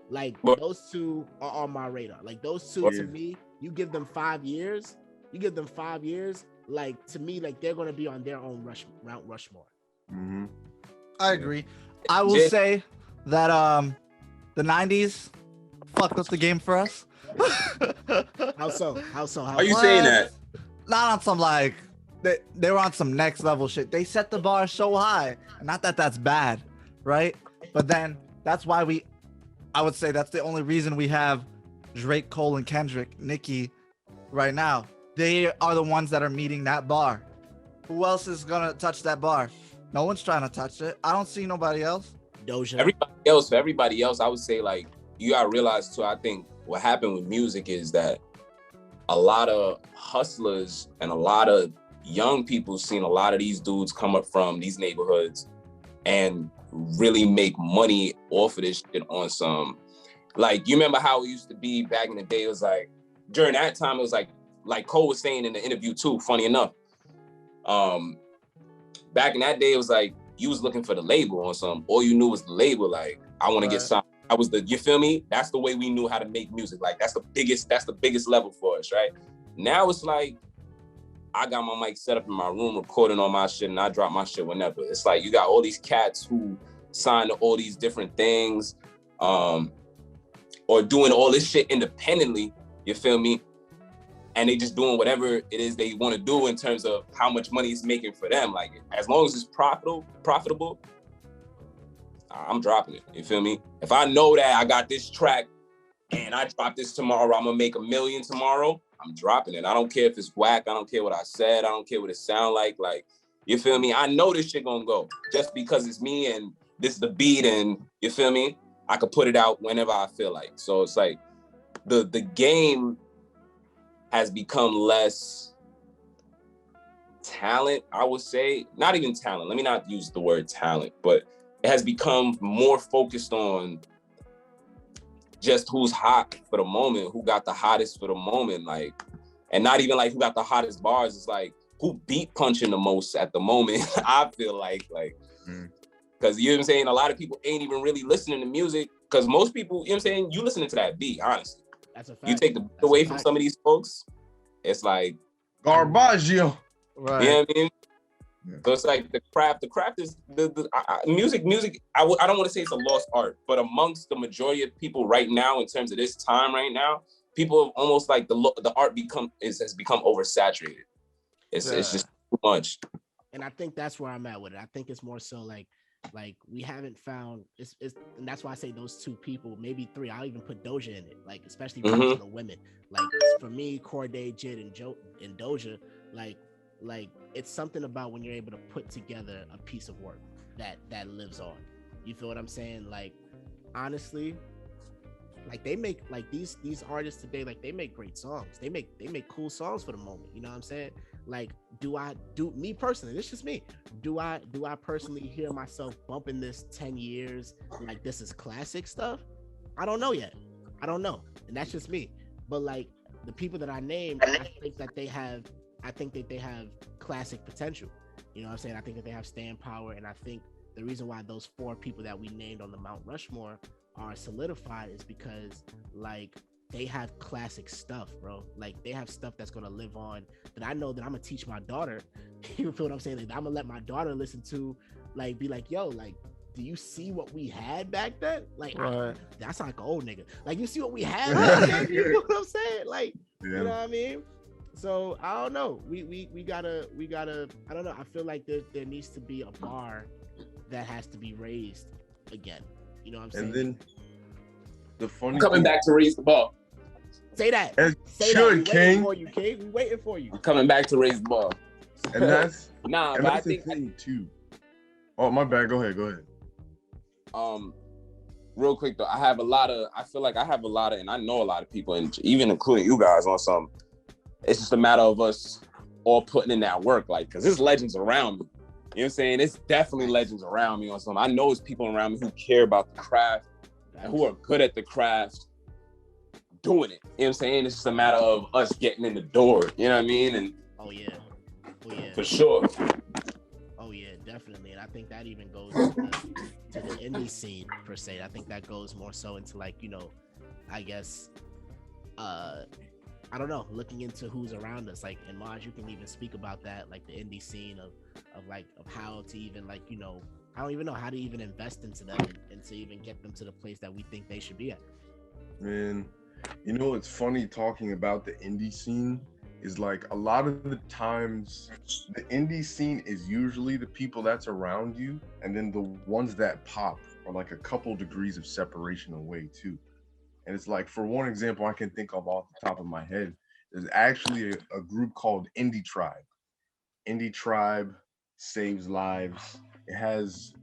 Like those two are on my radar. Like those two to me, you give them 5 years, like to me, like they're gonna be on their own Mount Rushmore. Mm-hmm. I agree. I will say that the 90s fucked up the game for us. How so? Are you saying that? Not on some like they were on some next level shit. They set the bar so high. Not that that's bad, right? But then that's why I would say that's the only reason we have Drake, Cole, and Kendrick, Nicki right now. They are the ones that are meeting that bar. Who else is gonna touch that bar? No one's trying to touch it. I don't see nobody else. Doja. Everybody else, I would say like you gotta realize too, I think what happened with music is that a lot of hustlers and a lot of young people seen a lot of these dudes come up from these neighborhoods and really make money off of this shit on some, like, you remember how it used to be back in the day? It was like, during that time, it was like Cole was saying in the interview too, funny enough, back in that day, it was like, you was looking for the label on some, all you knew was the label, like, I want to get signed. You feel me? That's the way we knew how to make music. Like, that's the biggest level for us, right? Now it's like, I got my mic set up in my room, recording on my shit, and I drop my shit whenever. It's like, you got all these cats who signed to all these different things, or doing all this shit independently, you feel me? and they just doing whatever it is they want to do in terms of how much money it's making for them. Like, as long as it's profitable, I'm dropping it. You feel me? If I know that I got this track and I drop this tomorrow, I'm gonna make $1 million tomorrow, I'm dropping it. I don't care if it's whack. I don't care what I said. I don't care what it sound like. Like, you feel me? I know this shit gonna go just because it's me and this is the beat, and you feel me? I could put it out whenever I feel like. So it's like the game has become less talent, I would say. Not even talent. Let me not use the word talent, but it has become more focused on just who's hot for the moment, who got the hottest for the moment, like, and not even like who got the hottest bars. It's like who beat punching the most at the moment. I feel like, because you know what I'm saying, a lot of people ain't even really listening to music, because most people, you know what I'm saying, you listening to that beat, honestly. That's a fact. You take the beat away from some of these folks, it's like Garbaggio. Right. you know what I mean? So it's like the craft is music. I don't want to say it's a lost art, but amongst the majority of people right now, in terms of this time right now, people have almost like the art has become oversaturated. It's just too much. And I think that's where I'm at with it. I think it's more so like we haven't found it's and that's why I say those two people, maybe three. I'll even put Doja in it, like especially for the women. Like for me, Corday, Jid, and Doja, like it's something about when you're able to put together a piece of work that lives on. You feel what I'm saying? Like honestly, like they make like these artists today, like they make great songs. They make cool songs for the moment. You know what I'm saying? Like, me personally, this is just me. Do I personally hear myself bumping this 10 years? Like this is classic stuff? I don't know yet. I don't know. And that's just me. But like the people that I named, I think that they have classic potential. You know what I'm saying? I think that they have staying power. And I think the reason why those 4 people that we named on the Mount Rushmore are solidified is because like they have classic stuff, bro. Like they have stuff that's gonna live on that I know that I'm gonna teach my daughter. You feel what I'm saying? Like, I'm gonna let my daughter listen to, like, be like, yo, like, do you see what we had back then? Like, that's like an old nigga. Like, you see what we had back then? You know what I'm saying? Like, you know what I mean? So I don't know. We gotta. I don't know. I feel like there needs to be a bar that has to be raised again. You know what I'm saying? And then the funny coming back to raise the bar. Say that. Say that. King. For you, King. We waiting for you. I'm coming back to raise the bar. And that's but that's I the think thing too. Oh, my bad. Go ahead. Real quick though, I feel like I have a lot of, and I know a lot of people, and even including you guys, on some. It's just a matter of us all putting in that work, like, because there's legends around me. You know what I'm saying? It's definitely legends around me on some. I know it's people around me who care about the craft and who are good at the craft doing it. You know what I'm saying? It's just a matter of us getting in the door. You know what I mean? And oh yeah. For sure. Oh yeah, definitely. And I think that even goes to the indie scene per se. I think that goes more so into like, you know, I guess I don't know, looking into who's around us. Like, and Maj, you can even speak about that, like the indie scene of how to even, like, you know, I don't even know how to even invest into them and to even get them to the place that we think they should be at. Man, you know, it's funny talking about the indie scene is like a lot of the times the indie scene is usually the people that's around you, and then the ones that pop are like a couple degrees of separation away too. And it's like, for one example I can think of off the top of my head, there's actually a group called Indie Tribe. Indie Tribe saves lives. It has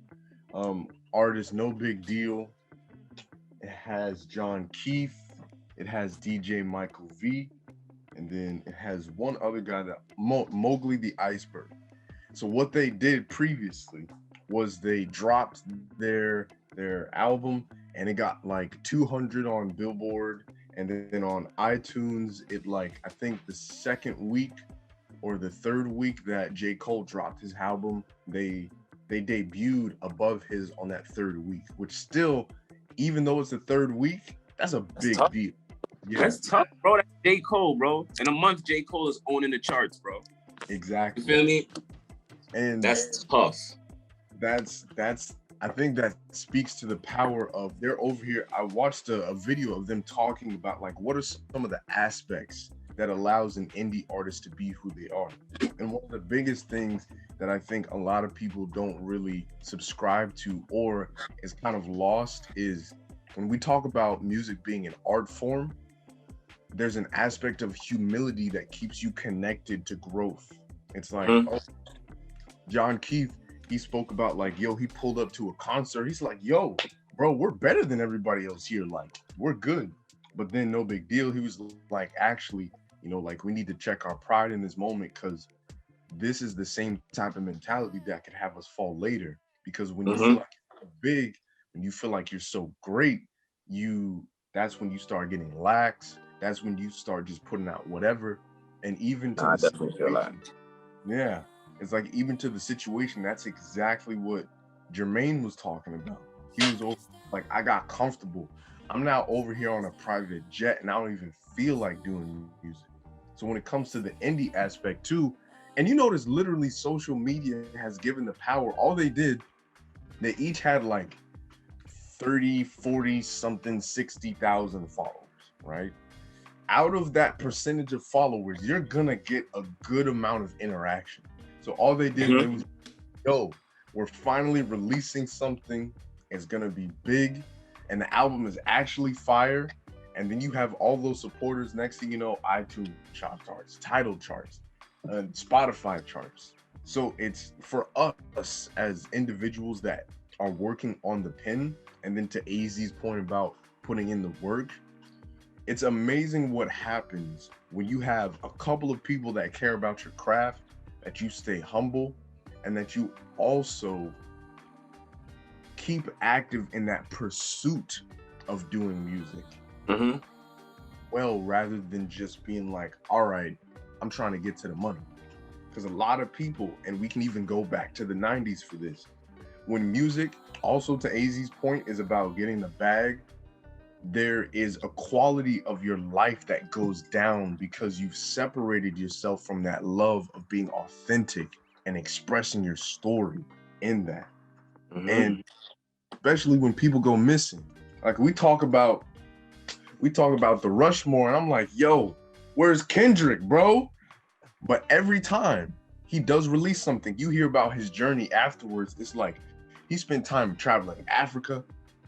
artist No Big Deal. It has John Keefe. It has DJ Michael V. And then it has one other guy, that Mowgli the Iceberg. So what they did previously was they dropped their album, and it got like 200 on Billboard, and then on iTunes, it, like, I think the second week or the third week that J. Cole dropped his album, they debuted above his on that third week, which still, even though it's the third week, that's a big deal. Yeah. That's tough, bro. That's J. Cole, bro. In a month, J. Cole is owning the charts, bro. Exactly. You feel me? And that's tough. That's I think that speaks to the power of, they're over here. I watched a video of them talking about, like, what are some of the aspects that allows an indie artist to be who they are. And one of the biggest things that I think a lot of people don't really subscribe to or is kind of lost is when we talk about music being an art form, there's an aspect of humility that keeps you connected to growth. It's like, oh, John Keith, he spoke about like, yo, he pulled up to a concert. He's like, yo, bro, we're better than everybody else here. Like, we're good. But then no big deal. He was like, actually, you know, like we need to check our pride in this moment because this is the same type of mentality that could have us fall later. Because when you feel like you're big, when you feel like you're so great, that's when you start getting lax. That's when you start just putting out whatever. And even to I definitely feel that. Yeah. It's like even to the situation, that's exactly what Jermaine was talking about. He was over, like, I got comfortable. I'm now over here on a private jet and I don't even feel like doing music. So when it comes to the indie aspect too, and you notice literally social media has given the power. All they did, they each had like 30, 40 something, 60,000 followers, right? Out of that percentage of followers, you're gonna get a good amount of interaction. So all they did was, yo, we're finally releasing something. It's gonna be big, and the album is actually fire. And then you have all those supporters. Next thing you know, iTunes charts, Tidal charts, Spotify charts. So it's for us as individuals that are working on the pen, and then to AZ's point about putting in the work, it's amazing what happens when you have a couple of people that care about your craft, that you stay humble, and that you also keep active in that pursuit of doing music. Well, rather than just being like, all right, I'm trying to get to the money. Because a lot of people, and we can even go back to the 90s for this, when music, also to AZ's point, is about getting the bag, there is a quality of your life that goes down because you've separated yourself from that love of being authentic and expressing your story in that. And especially when people go missing, like we talk about the Rushmore, and I'm like, yo, where's Kendrick, bro? But every time he does release something, you hear about his journey afterwards. It's like he spent time traveling Africa.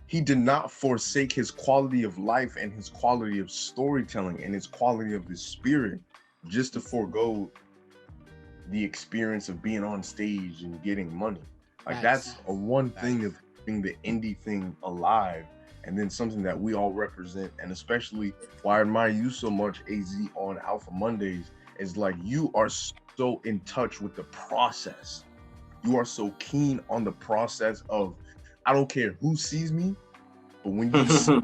He did not forsake his quality of life and his quality of storytelling and his quality of his spirit just to forego the experience of being on stage and getting money. Like that's a one thing of keeping the indie thing alive, and then something that we all represent. And especially why I admire you so much, AZ, on Alpha Mondays, is like you are so in touch with the process. You are so keen on the process of, I don't care who sees me, but when you see me,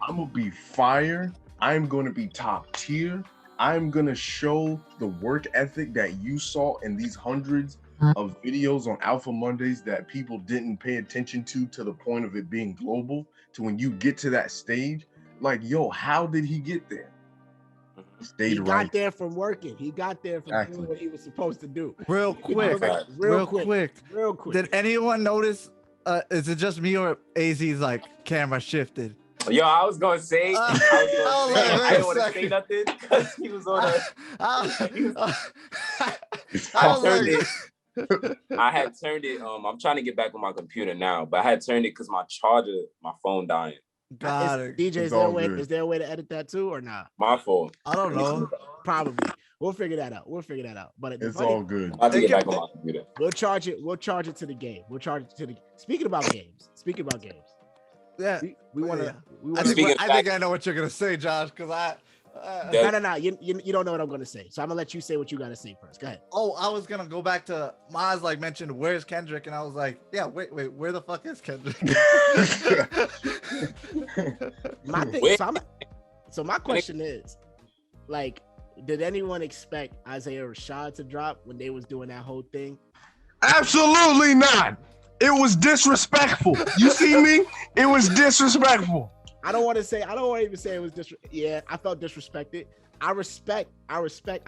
I'm gonna be fire. I'm gonna be top tier. I'm gonna show the work ethic that you saw in these hundreds of videos on Alpha Mondays that people didn't pay attention to the point of it being global, to when you get to that stage, like, yo, how did he get there? He got there from working. He got there from doing what he was supposed to do. Real quick. Did anyone notice? Is it just me or AZ's like camera shifted? Yo, I was gonna say, I didn't want to say nothing because he was on I had turned it. I'm trying to get back on my computer now, but I had turned it because my phone dying. Got it. DJ, is there a way to edit that too or not? My fault. I don't know. Probably. We'll figure that out. But it's all good. I have to get back on my computer. We'll charge it to the game. Speaking about games. Yeah. We want to. I think I know what you're gonna say, Josh, because No. You don't know what I'm gonna say. So I'm gonna let you say what you gotta say first. Go ahead. Oh, I was gonna go back to Maz, like mentioned, where's Kendrick? And I was like, yeah, wait, where the fuck is Kendrick? My question is, like, did anyone expect Isaiah Rashad to drop when they was doing that whole thing? Absolutely not. It was disrespectful. You see me? It was disrespectful. I don't want to even say it was yeah, I felt disrespected. I respect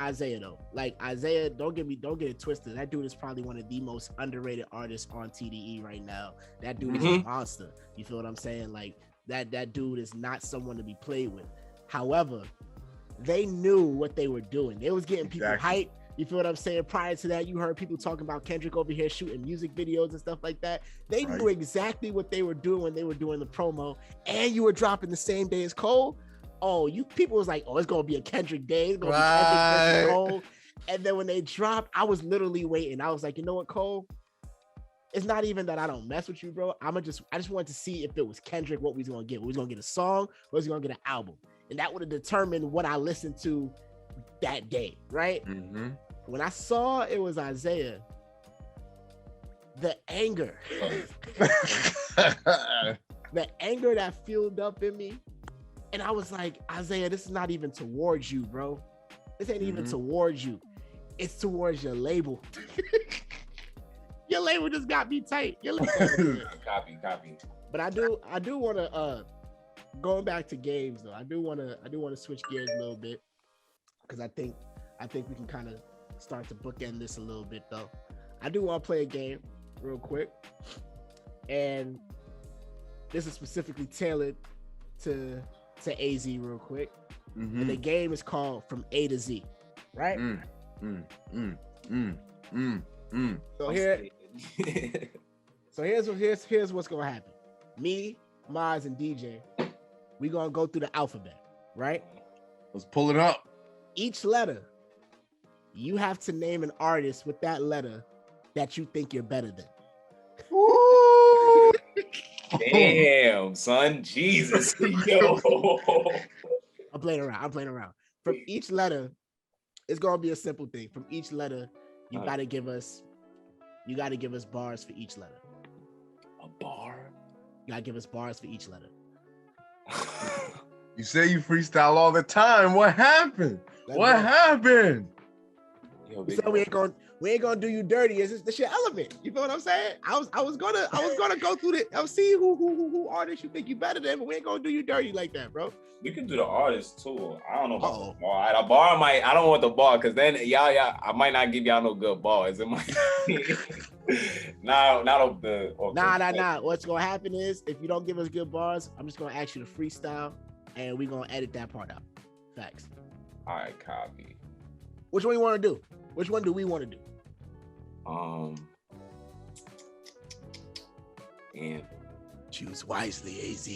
Isaiah though. Like Isaiah, don't get it twisted. That dude is probably one of the most underrated artists on TDE right now. That dude is a monster. You feel what I'm saying? Like that dude is not someone to be played with. However, they knew what they were doing. They was getting people Exactly. hyped. You feel what I'm saying? Prior to that, you heard people talking about Kendrick over here shooting music videos and stuff like that. They knew exactly what they were doing when they were doing the promo, and you were dropping the same day as Cole. Oh, you people was like, oh, it's gonna be a Kendrick day. It's gonna be Kendrick versus Cole. And then when they dropped, I was literally waiting. I was like, you know what, Cole? It's not even that I don't mess with you, bro. I just wanted to see if it was Kendrick, what we was gonna get. We was gonna get a song, or was we gonna get an album? And that would have determined what I listened to that day, right? Mm-hmm. When I saw it was Isaiah, the anger, the anger that fueled up in me, and I was like, Isaiah, this is not even towards you, bro. This ain't even towards you. It's towards your label. Your label just got me tight. Copy. But I do want to going back to games though. I do want to switch gears a little bit because I think we can kind of start to bookend this a little bit though. I do want to play a game real quick, and this is specifically tailored to AZ real quick. And the game is called From A to Z, right? So here's what's gonna happen. Me, Maz, and DJ, we gonna go through the alphabet, right? Let's pull it up. Each letter, you have to name an artist with that letter that you think you're better than. Ooh. Damn, son, Jesus, yo. I'm playing around. From each letter, it's gonna be a simple thing. From each letter, you gotta give us bars for each letter. A bar? You gotta give us bars for each letter. You say you freestyle all the time. What happened? What happened? Yo, So we ain't gonna do you dirty. It's just your element. You feel what I'm saying? I was gonna go through it. I'll see who artists you think you better than, but we ain't gonna do you dirty like that, bro. We can do the artist too. I don't know about the bar. The bar I don't want the bar because then y'all, I might not give y'all no good bars. It might not of the Nah. What's gonna happen is if you don't give us good bars, I'm just gonna ask you to freestyle and we're gonna edit that part out. Facts. All right, copy. Which one you want to do? Which one do we want to do? And choose wisely, AZ.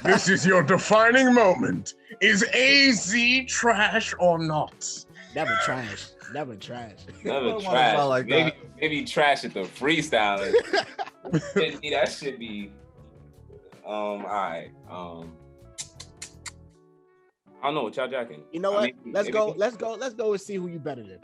This is your defining moment. Is AZ trash or not? Never trash. Never trash. Like maybe trash at the freestyle. That should be. All right. I don't know what y'all jacking. You know what? Let's go and see who you better than.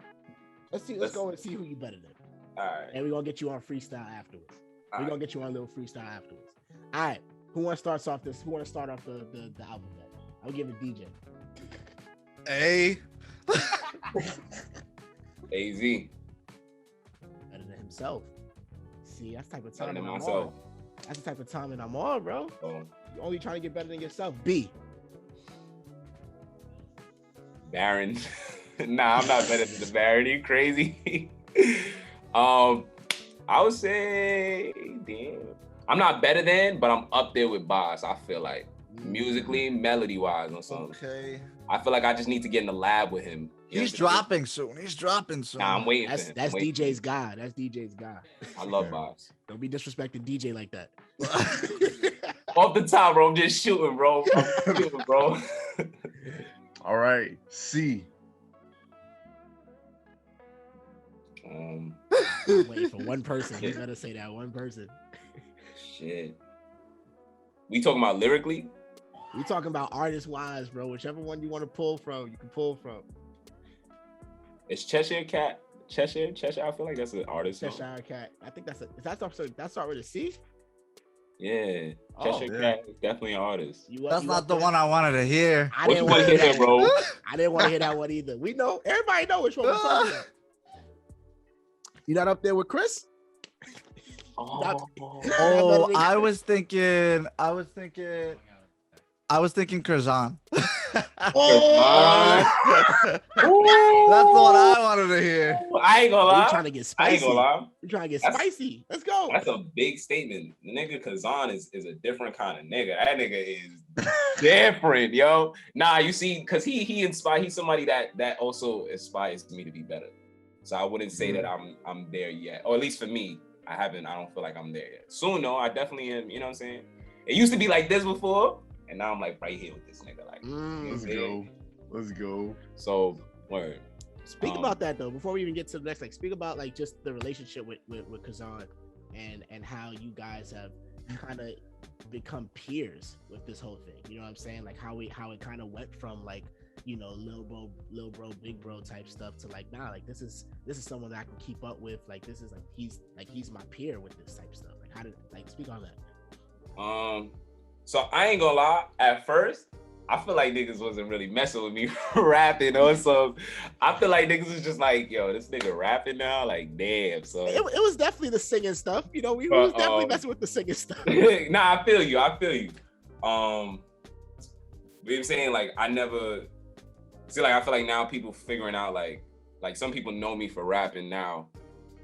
Let's go and see who you better than. All right. And we're gonna get you on freestyle afterwards. We're gonna get you on a little freestyle afterwards. All right. Who wanna start off this? Who wanna start off the alphabet? I'll give it DJ. A. AZ. Better than himself. See, that's the type of time Better than I'm myself. on. That's the type of time that I'm on, bro. Oh. You're only trying to get better than yourself. B. Baron. Nah, I'm not better than the Baron. You crazy? I would say, damn. I'm not better than, but I'm up there with Boss. I feel like musically, melody wise, or something. Okay. I feel like I just need to get in the lab with him. He's dropping soon. Nah, I'm waiting for him. That's DJ's guy. That's DJ's guy. I love Boss. Don't be disrespecting DJ like that. Off the top, bro. I'm just shooting, bro. All right. C. Wait for one person. You gotta say that one person. Shit. We talking about lyrically? We talking about artist wise, bro. Whichever one you want to pull from, you can pull from. It's Cheshire Cat. Cheshire. I feel like that's an artist. Cheshire Cat. I think that's start with a C. Yeah. Cheshire Cat is definitely an artist. That's not the one I wanted to hear. I didn't want to hear that, bro. I didn't want to hear that one either. We know. Everybody know which one we're talking about. You not up there with Chris? I was thinking. I was thinking Curzon. Oh, That's the one I wanted to hear. I ain't gonna lie. you trying to get I spicy? ain't gonna lie. You trying to get That's- spicy? Let's go. That's a big statement. The nigga Kazan is a different kind of nigga. That nigga is different, yo. Nah, you see, cause he's somebody that also inspires me to be better. So I wouldn't say that I'm there yet. Or at least for me, I don't feel like I'm there yet. Soon though, I definitely am, you know what I'm saying? It used to be like this before, and now I'm like right here with this nigga. Like, Let's go. So word. Speak about that though, before we even get to the next, like speak about like just the relationship with Kazan and how you guys have kind of become peers with this whole thing. You know what I'm saying? Like how it kind of went from like, you know, little bro, big bro type stuff to like, nah, like this is someone that I can keep up with. Like this is like he's my peer with this type of stuff. Like how did, like, speak on that? So I ain't gonna lie, at first I feel like niggas wasn't really messing with me rapping or so. I feel like niggas was just like, yo, this nigga rapping now? Like, damn. So It was definitely the singing stuff. You know, we was definitely messing with the singing stuff. Nah, I feel you. You know what I'm saying? Like, I never see, like, I feel like now people figuring out like some people know me for rapping now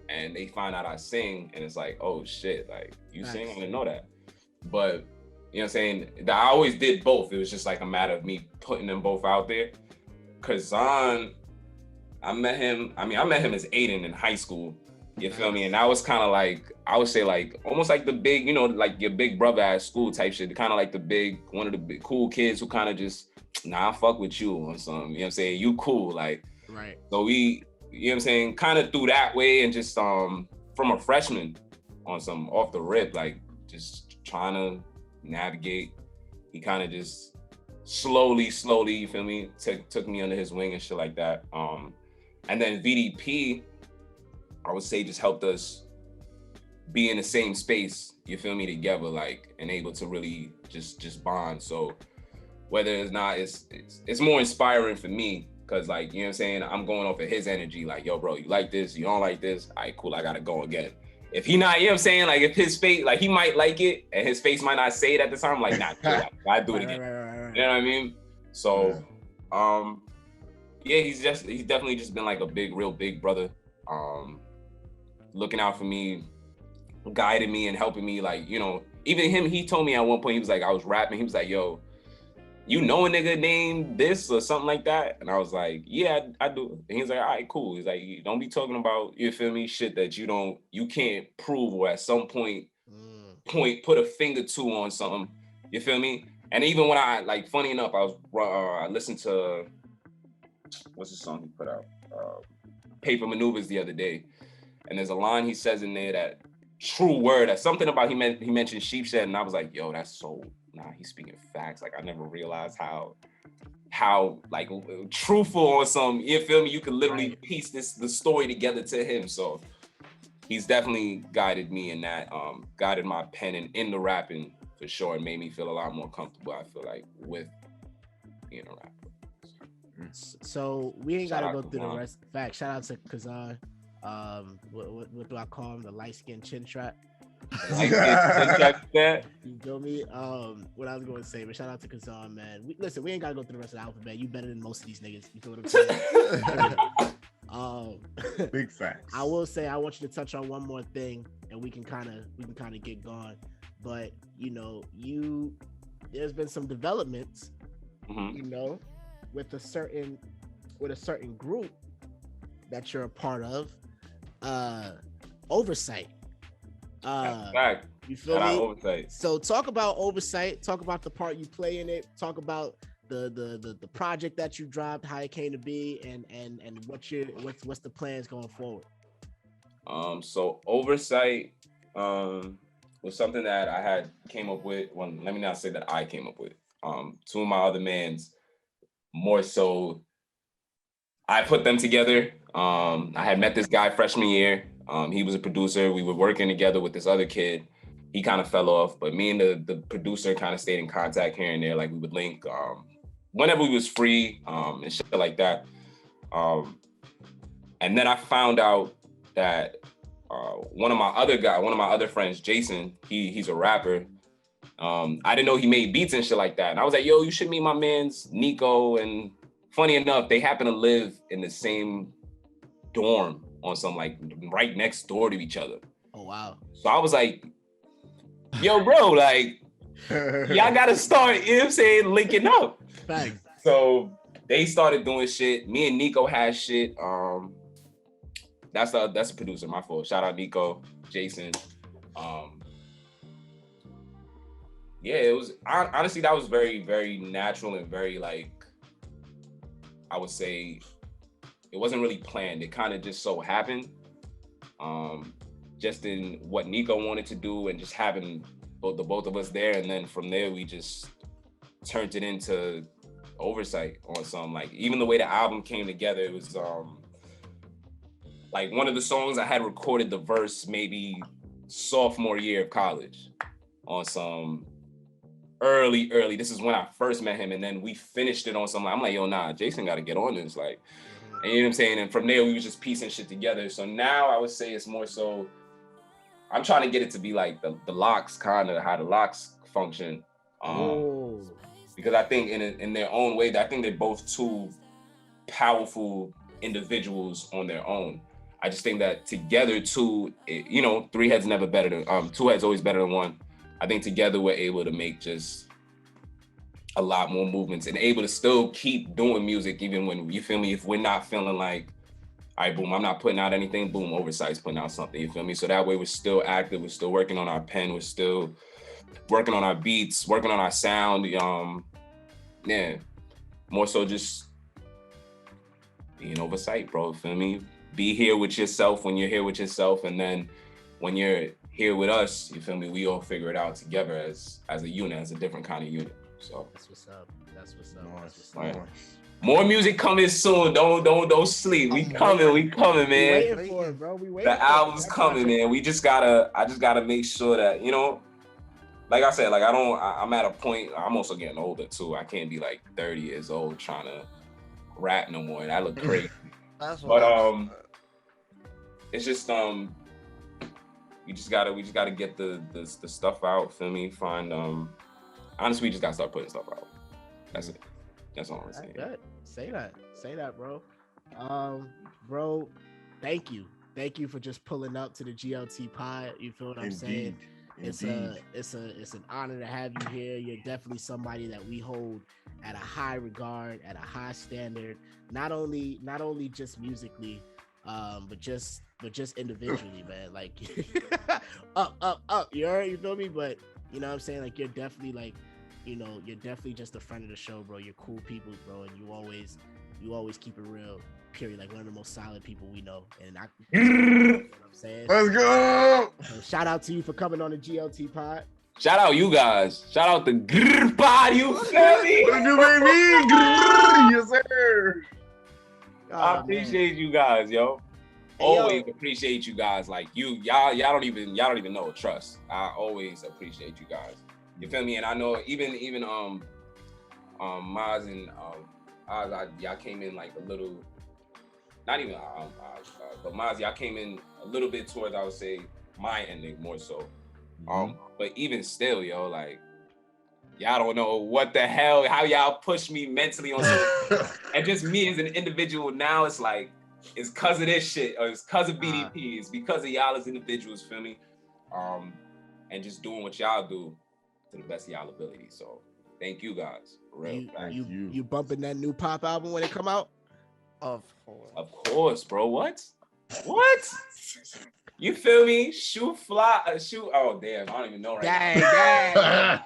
and they find out I sing and it's like, oh shit, like you sing? I didn't know that. But you know what I'm saying? I always did both. It was just like a matter of me putting them both out there. Kazan, I met him as Aiden in high school. You feel me? And that was kind of like, I would say like, almost like the big, you know, like your big brother at school type shit. Kind of like one of the big cool kids who kind of just, nah, I fuck with you on some, you know what I'm saying? You cool, like. Right. So we, you know what I'm saying? Kind of through that way and just from a freshman on some off the rip, like just trying to navigate. He kind of just slowly, you feel me, took me under his wing and shit like that. And then VDP, I would say, just helped us be in the same space, you feel me, together, like, and able to really just bond. So whether it's not, it's more inspiring for me, because like, you know what I'm saying, I'm going off of his energy, like, yo bro, you like this, you don't like this, all right, cool, I gotta go again. If he not, you know what I'm saying, like if his face, like he might like it and his face might not say it at the time, like, nah, cool, I do it again. Right. You know what I mean? So, yeah, he's definitely just been like a real big brother, looking out for me, guiding me and helping me, like, you know, even him, he told me at one point, he was like, I was rapping, he was like, yo, you know a nigga named this or something like that? And I was like, yeah, I do. And he's like, all right, cool. He's like, don't be talking about, you feel me, shit that you can't prove, or at some point put a finger to on something, you feel me? And even when I, like, funny enough, I listened to, what's the song he put out? Paper Maneuvers the other day. And there's a line he says in there that, true word, that's something about, he mentioned sheepshed, and I was like, yo, that's so, nah, he's speaking facts. Like, I never realized how like truthful or some, you feel me, you could literally piece the story together to him. So he's definitely guided me in that, guided my pen and in the rapping for sure, and made me feel a lot more comfortable, I feel like, with being a rapper. So we ain't gotta go through the rest. Fact, shout out to Kazan. What do I call him? The light skin chin trap. Chin trap. You feel me? What I was going to say, but shout out to Kazan, man. Listen, we ain't gotta go through the rest of the alphabet. You better than most of these niggas. You feel what I'm saying? Big facts. I will say, I want you to touch on one more thing, and we can kind of get going. But you know, there's been some developments, you know, with a certain group that you're a part of, OVRSIGHT. You feel me? OVRSIGHT. So talk about OVRSIGHT. Talk about the part you play in it. Talk about the project that you dropped, how it came to be, and what's the plans going forward. So OVRSIGHT was something that I had came up with. Well, let me not say that I came up with. Two of my other mans, more so, I put them together. I had met this guy freshman year. He was a producer. We were working together with this other kid. He kind of fell off, but me and the producer kind of stayed in contact here and there. Like, we would link whenever we was free and shit like that. And then I found out that one of my other friends, Jason, he's a rapper. I didn't know he made beats and shit like that. And I was like, yo, you should meet my mans, Nico. And funny enough, they happen to live in the same dorm on some like right next door to each other. Oh, wow. So I was like, yo, bro, like, y'all gotta start, you know what I'm saying, linking up. Thanks. So they started doing shit. Me and Nico had shit. That's the producer, my fault. Shout out Nico, Jason. Yeah, it was honestly that was very, very natural and very like, I would say it wasn't really planned. It kind of just so happened. Just in what Nico wanted to do and just having both of us there, and then from there we just turned it into Oversight on some, like, even the way the album came together, it was like one of the songs I had recorded the verse maybe sophomore year of college on some early, this is when I first met him, and then we finished it on some, I'm like, yo, nah, Jason got to get on this, like, and you know what I'm saying? And from there, we was just piecing shit together. So now I would say it's more so, I'm trying to get it to be like the locks, kind of how the locks function. Because I think in their own way, I think they're both two powerful individuals on their own. I just think that together two, you know, three heads never better than, two heads always better than one. I think together we're able to make just a lot more movements and able to still keep doing music even when, you feel me, if we're not feeling like, all right, boom, I'm not putting out anything, boom, Oversight's putting out something, you feel me? So that way we're still active, we're still working on our pen, we're still working on our beats, working on our sound, yeah, more so just being Oversight, bro, feel me? Be here with yourself when you're here with yourself, and then when you're here with us, you feel me, we all figure it out together as a unit, as a different kind of unit. So that's what's up. That's what's up. Nice. That's what's up. Nice. More music coming soon. Don't sleep. We coming, man. We waiting for it, bro. We waiting. The album's coming, man. I just gotta make sure that, you know, like I said, like I'm at a point, I'm also getting older too. I can't be like 30 years old trying to rap no more. That look crazy. But it's just we just gotta get the stuff out, feel me? Find honestly, we just gotta start putting stuff out. That's it. That's all I'm saying. Good. Say that, bro. Bro, thank you for just pulling up to the GLT pod. You feel what I'm saying? It's an honor to have you here. You're definitely somebody that we hold at a high regard, at a high standard. Not only just musically, but just individually, man. Like up. You feel me? But you know what I'm saying? Like you're definitely like, you know, you're definitely just a friend of the show, bro. You're cool people, bro, and you always keep it real. Period. Like one of the most solid people we know. And you know what I'm saying? Let's go. So shout out to you for coming on the GLT pod. Shout out you guys. Shout out the grrr pod, you feel me? What you baby? Grrr, yes, sir. I appreciate you guys, yo. Always appreciate you guys. Like y'all don't even know. Trust. I always appreciate you guys. You feel me? And I know even Maz and y'all came in like a little, not even but Maz, y'all came in a little bit towards, I would say, my ending more so. But even still, yo, like y'all don't know what the hell, how y'all push me mentally on something. And just me as an individual now, it's like, it's cause of this shit, or it's cause of BDP, it's because of y'all as individuals, feel me? And just doing what y'all do to the best of y'all ability. So thank you guys. For real. You bumping that new pop album when it come out? Of course, bro. What? You feel me? Shoot. Oh damn, I don't even know right Dang.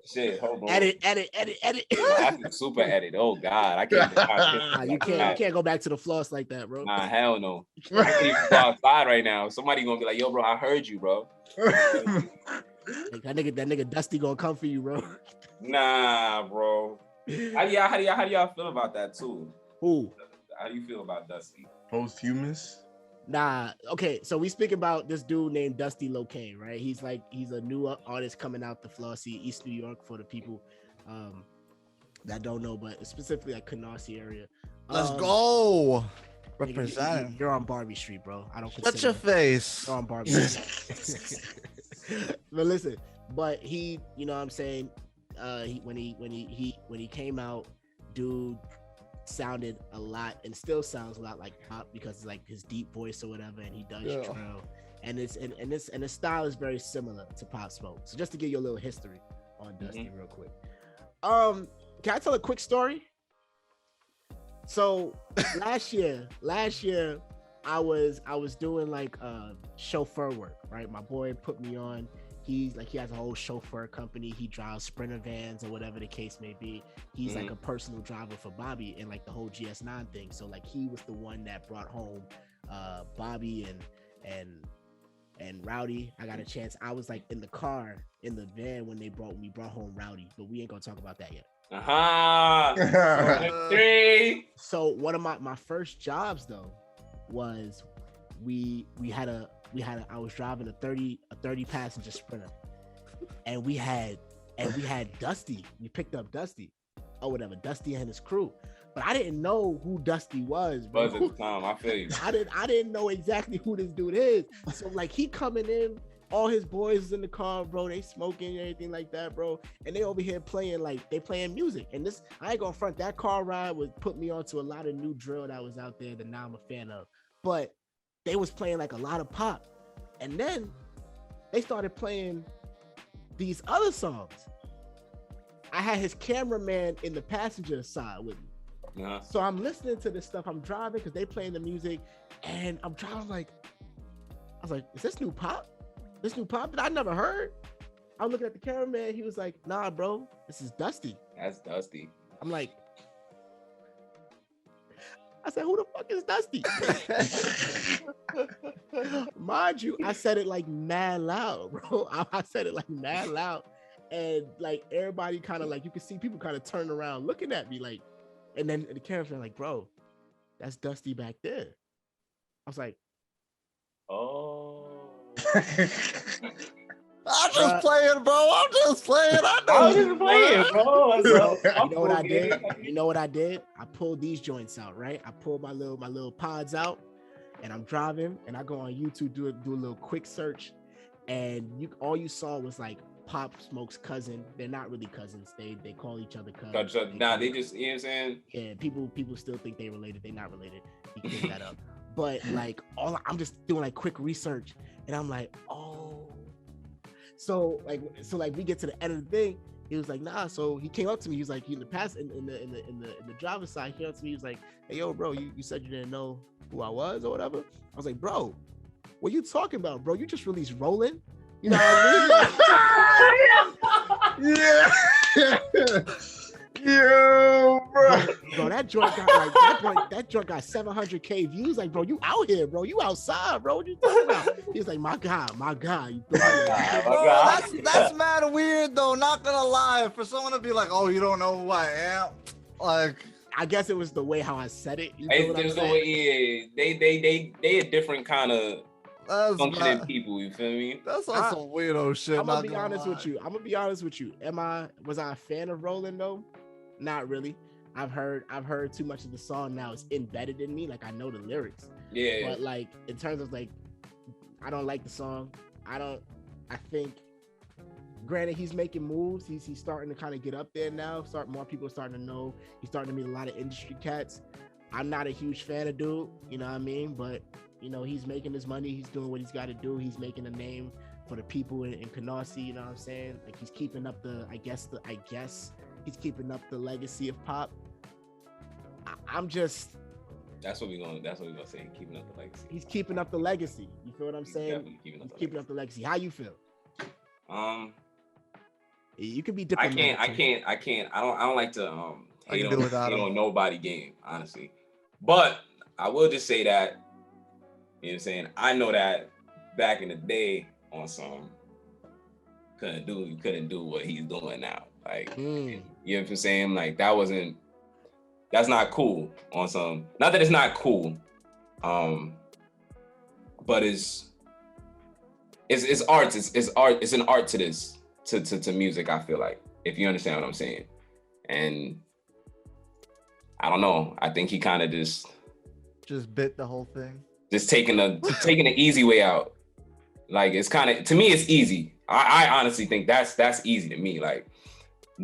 Shit, hold on. Edit. That's a super edit. Oh God, I can't. You can't go back to the floss like that, bro. Nah, hell no. I can't even go outside right now. Somebody gonna be like, yo, bro, I heard you, bro. Like, that nigga Dusty gonna come for you, bro. Nah, bro. How do y'all feel about that too? Who? How do you feel about Dusty? Posthumous? Nah. Okay, so we speak about this dude named Dusty Locane, right? He's a new artist coming out the Flossie, East New York, for the people that don't know, but specifically like Canarsie area. Let's go. Represent. You're on Barbie Street, bro. I don't consider. Shut your face. You're on Barbie Street. But listen, But he, you know what I'm saying, when he came out, dude sounded a lot and still sounds a lot like Pop because it's like his deep voice or whatever, and he does drill, and his style is very similar to Pop Smoke. So just to give you a little history on Dusty real quick. Can I tell a quick story? So last year I was doing like chauffeur work, right? My boy put me on. He has a whole chauffeur company. He drives Sprinter vans or whatever the case may be. He's like a personal driver for Bobby and like the whole GS9 thing. So like he was the one that brought home Bobby and Rowdy. I got a chance. I was like in the car in the van when we brought home Rowdy, but we ain't gonna talk about that yet. So one of my first jobs though was I was driving a 30 passenger Sprinter, and we had Dusty. We picked up Dusty, or whatever, Dusty and his crew. But I didn't know who Dusty was, bro. Buzz at the time, I feel you. I didn't know exactly who this dude is. So like he coming in, all his boys is in the car, bro. They smoking and everything like that, bro. And they over here playing music. And this, I ain't gonna front, that car ride would put me onto a lot of new drill that was out there that now I'm a fan of. But they was playing like a lot of Pop. And then they started playing these other songs. I had his cameraman in the passenger side with me. Yeah. So I'm listening to this stuff. I'm driving because they playing the music, and I'm driving I was like, is this new Pop? This new Pop that I never heard? I'm looking at the cameraman. He was like, nah, bro, this is Dusty. That's Dusty. I'm like, I said, who the fuck is Dusty? Mind you, I said it like mad loud, bro. I said it like mad loud. And like everybody kind of like, you can see people kind of turn around looking at me like, and then the cameraman like, bro, that's Dusty back there. I was like, Oh. I'm just playing, bro. I'm just playing. I know. I'm just playing, bro. You know what I did? You know what I did? I pulled these joints out, right? I pulled my little pods out, and I'm driving, and I go on YouTube, do a little quick search, and all you saw was like Pop Smoke's cousin. They're not really cousins. They call each other cousins. They just, you know what I'm saying? Yeah, people still think they related. They're not related. You can pick that up. But like I'm just doing like quick research, and I'm like, oh. So we get to the end of the thing. He was like, nah. So he came up to me. He was like, in the driver's side, he came up to me. He was like, hey, yo, bro, you said you didn't know who I was or whatever. I was like, bro, what you talking about, bro? You just released Rollin'. You know what I mean? Yeah. Yo, bro. Bro, that joint got that joint got 700K views. Like, bro, you out here, bro. You outside, bro. What you talking about? He was like, my God. That's mad weird though. Not gonna lie, for someone to be like, oh, you don't know who I am. Like, I guess it was the way how I said it. You know It's just the way, they a different kind of functioning people. You feel me? That's some weirdo shit. I'm gonna be honest with you. Was I a fan of Rollin' though? Not really. I've heard too much of the song now. It's embedded in me. Like I know the lyrics. Yeah. But like in terms of like, I don't like the song. I think, granted, he's making moves. He's starting to kind of get up there now. More people are starting to know. He's starting to meet a lot of industry cats. I'm not a huge fan of dude. You know what I mean? But you know, he's making his money. He's doing what he's got to do. He's making a name for the people in Canarsie. You know what I'm saying? Like he's keeping up I guess he's keeping up the legacy of Pop. I'm just. That's what we're gonna say. Keeping up the legacy. He's keeping up the legacy. You feel what I'm saying? He's keeping up the legacy. How you feel? You can be diplomatic. I can't. I don't like to hate on nobody game, honestly. But I will just say that, you know what I'm saying, I know that back in the day on some couldn't do what he's doing now. Like, you know what I'm saying? Like that's not cool on some, not that it's not cool, but it's art. It's art. It's an art to this, to music, I feel like, if you understand what I'm saying. And I don't know, I think he kind of just bit the whole thing. Just taking the easy way out. Like, it's kind of, to me, it's easy. I honestly think that's easy to me. Like,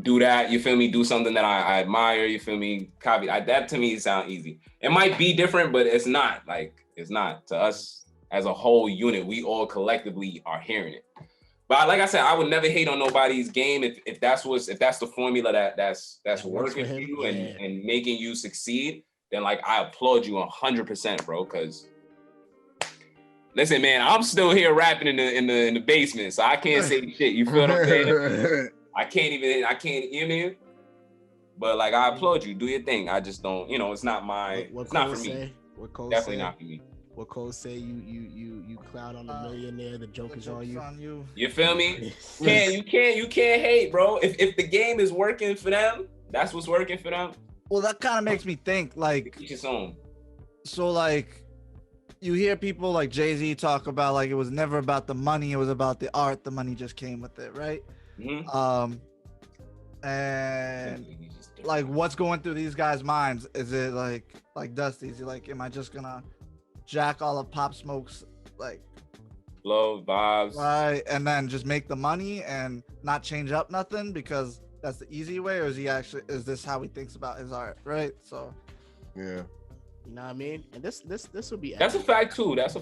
do that, you feel me? Do something that I admire, you feel me? Copy. That to me sound easy. It might be different, but it's not. Like, it's not. To us as a whole unit, we all collectively are hearing it. But like I said, I would never hate on nobody's game if that's the formula that's working for you and making you succeed. Then like I applaud you 100%, bro. Because listen, man, I'm still here rapping in the basement, so I can't say shit. You feel what I'm saying? I can't, you know what I mean? But like I applaud you. Do your thing. I just don't, it's not my. What it's not for say? me. What Cole Definitely say? not for me. What Cole say? You cloud on the millionaire. The joke is on you. You feel me? You can't hate, bro. If the game is working for them, that's what's working for them. Well, that kind of makes me think like. Each his own. So like, you hear people like Jay-Z talk about like it was never about the money, it was about the art. The money just came with it, right? Mm-hmm. And like, what's going through these guys' minds? Is it like Dusty? Is he like, am I just gonna jack all of Pop Smoke's like flow vibes, right, and then just make the money and not change up nothing because that's the easy way, or is this how he thinks about his art, right? So yeah, you know what I mean. And this will be. That's a fact too. That's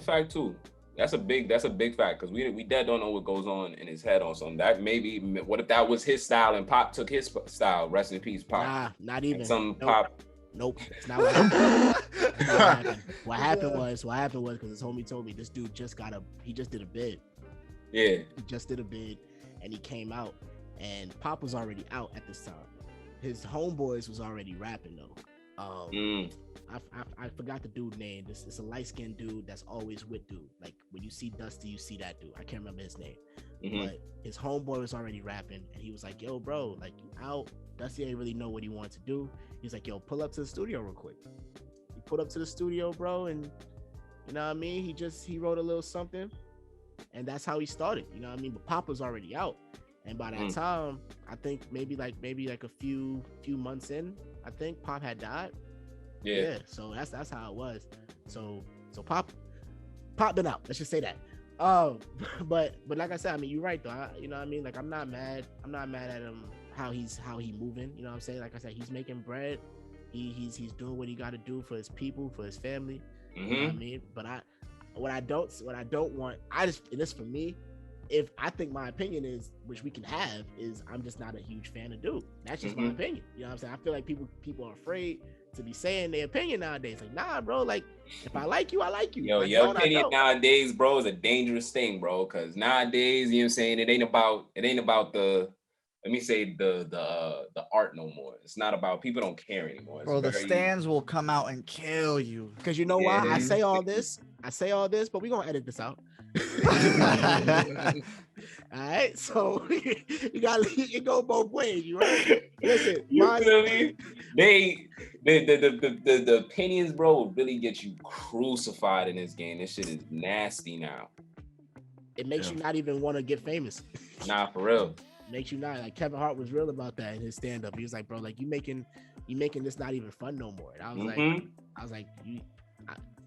a big fact because we dead don't know what goes on in his head on something. That maybe what if that was his style and Pop took his style? Rest in peace, Pop. Nah, not even. And some Pop. Nope, it's not what happened. What happened was because his homie told me this dude he just did a bid. Yeah. He just did a bid and he came out and Pop was already out at this time. His homeboys was already rapping though. I forgot the dude name. It's a light-skinned dude that's always with dude. Like when you see Dusty, you see that dude. I can't remember his name. But his homeboy was already rapping and he was like, yo, bro, like you out. Dusty ain't really know what he wanted to do. He's like, yo, pull up to the studio real quick. He pulled up to the studio, bro, and you know what I mean? He wrote a little something and that's how he started. You know what I mean? But Pop was already out. And by that time, I think maybe like a few months in, I think Pop had died. Yeah. So that's how it was. So Pop been out. Let's just say that. But like I said, I mean, you're right though. You know what I mean? Like I'm not mad at him how he moving. You know what I'm saying? Like I said, he's making bread. He's doing what he got to do for his people, for his family. You know what I mean? But what I don't want, and this for me, if I think my opinion is, which we can have, is I'm just not a huge fan of dude. That's just my opinion. You know what I'm saying? I feel like people are afraid to be saying their opinion nowadays. Like, nah, bro, like if I like you, I like you. Yo, your opinion nowadays, bro, is a dangerous thing, bro. Cause nowadays, you know what I'm saying, it ain't about the, let me say the art no more. It's not about, people don't care anymore. Bro, the stands will come out and kill you. Cause you know why? I say all this, but we gonna edit this out. All right, so you gotta it go both ways, you right? Listen, you feel me? The opinions, bro, will really get you crucified in this game. This shit is nasty now. It makes you not even want to get famous. Nah, for real. Makes you not. Like Kevin Hart was real about that in his stand-up. He was like, bro, like you making this not even fun no more. And I was like,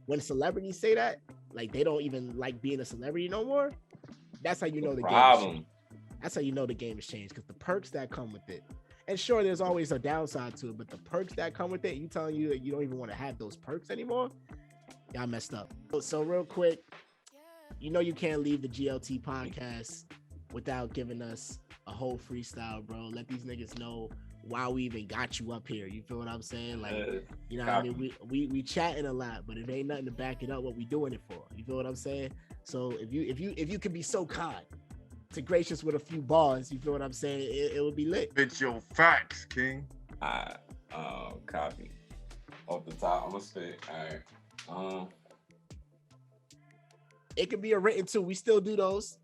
when celebrities say that, like they don't even like being a celebrity no more. That's how you know the game. That's how you know the game has changed, because the perks that come with it. And sure, there's always a downside to it, but the perks that come with it, you telling you that you don't even want to have those perks anymore. Y'all messed up. So real quick, you know you can't leave the GLT podcast without giving us a whole freestyle, bro. Let these niggas know why we even got you up here. You feel what I'm saying? Like, you know what I mean? We chatting a lot, but it ain't nothing to back it up what we doing it for. You feel what I'm saying? So if you could be so kind to grace with a few bars, you feel what I'm saying? It would be lit. It's your facts, King. Copy. Off the top, I'm gonna spit. All right. It could be a written too. We still do those.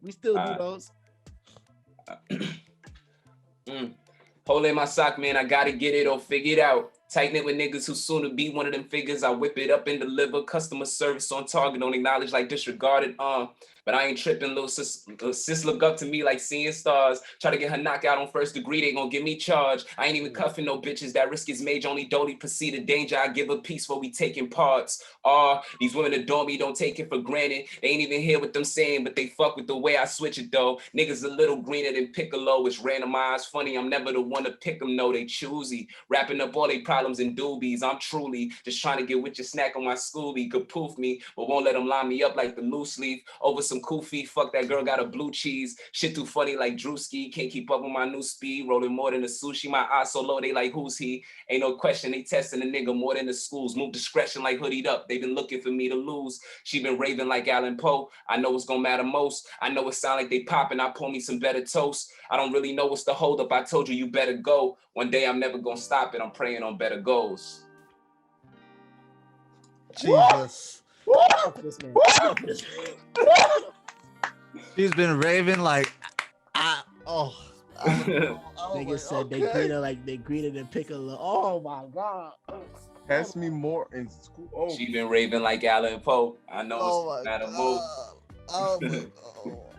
Hold in my sock, man. I gotta get it or figure it out. Tighten it with niggas who soon to be one of them figures. I whip it up and deliver customer service on target. Don't acknowledge like disregarded. But I ain't tripping, little sis look up to me like seeing stars. Try to get her knockout on first degree, they gon' give me charge. I ain't even cuffing no bitches, that risk is major. Only Dolly proceed to danger, I give a piece for we taking parts. These women adore me, don't take it for granted. They ain't even hear what them saying, but they fuck with the way I switch it though. Niggas a little greener than Piccolo, it's randomized. Funny, I'm never the one to pick them, no, they choosy. Wrapping up all they problems in doobies. I'm truly just trying to get with your snack on my Scooby. Could poof me, but won't let them line me up like the loose leaf. Over some kufi, fuck that girl got a blue cheese. Shit too funny like Drewski, can't keep up with my new speed. Rolling more than a sushi, my eyes so low, they like who's he? Ain't no question, they testing a nigga more than the schools. Move discretion like hoodied up, they been looking for me to lose. She been raving like Allen Poe, I know what's gonna matter most. I know it sound like they popping, I pour me some better toast. I don't really know what's the hold up, I told you better go. One day I'm never gonna stop it, I'm praying on better goals. Jesus. She's been raving like, Niggas said they greeted and Piccolo. Oh my God. Pass me more in school. Oh. She been raving like Allen Poe. I know it's not a move.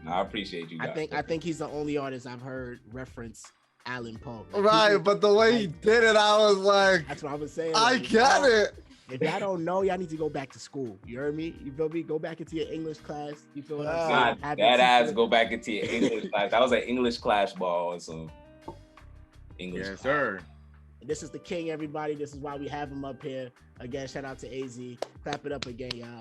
I appreciate you guys. I think he's the only artist I've heard reference Allen Poe. Right, but the way he did it, I was like, that's what I was saying. I get it. If y'all don't know, y'all need to go back to school. You heard me? You feel me? Go back into your English class. You feel what I'm saying? That ass go back into your English class. That was an English class ball or some English. Yes, class. sir. This is the king, everybody. This is why we have him up here. Again, shout out to AZ. Clap it up again, y'all.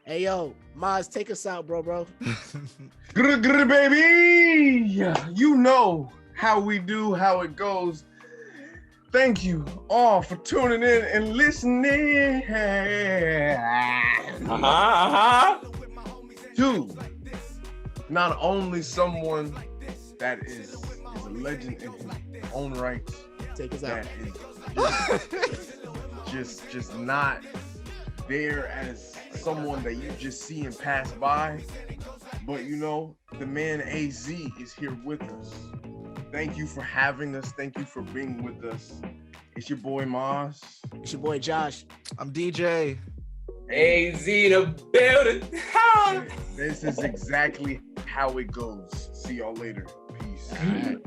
Hey, yo, Maz, take us out, bro. Grr, baby. You know how we do, how it goes. Thank you all for tuning in and listening. To not only someone that is a legend in his own right. Take us out. Just not there as someone that you just see and pass by, but you know, the man AZ is here with us. Thank you for having us. Thank you for being with us. It's your boy Maz. It's your boy Josh. I'm DJ. AZ the building. This is exactly how it goes. See y'all later. Peace. All right.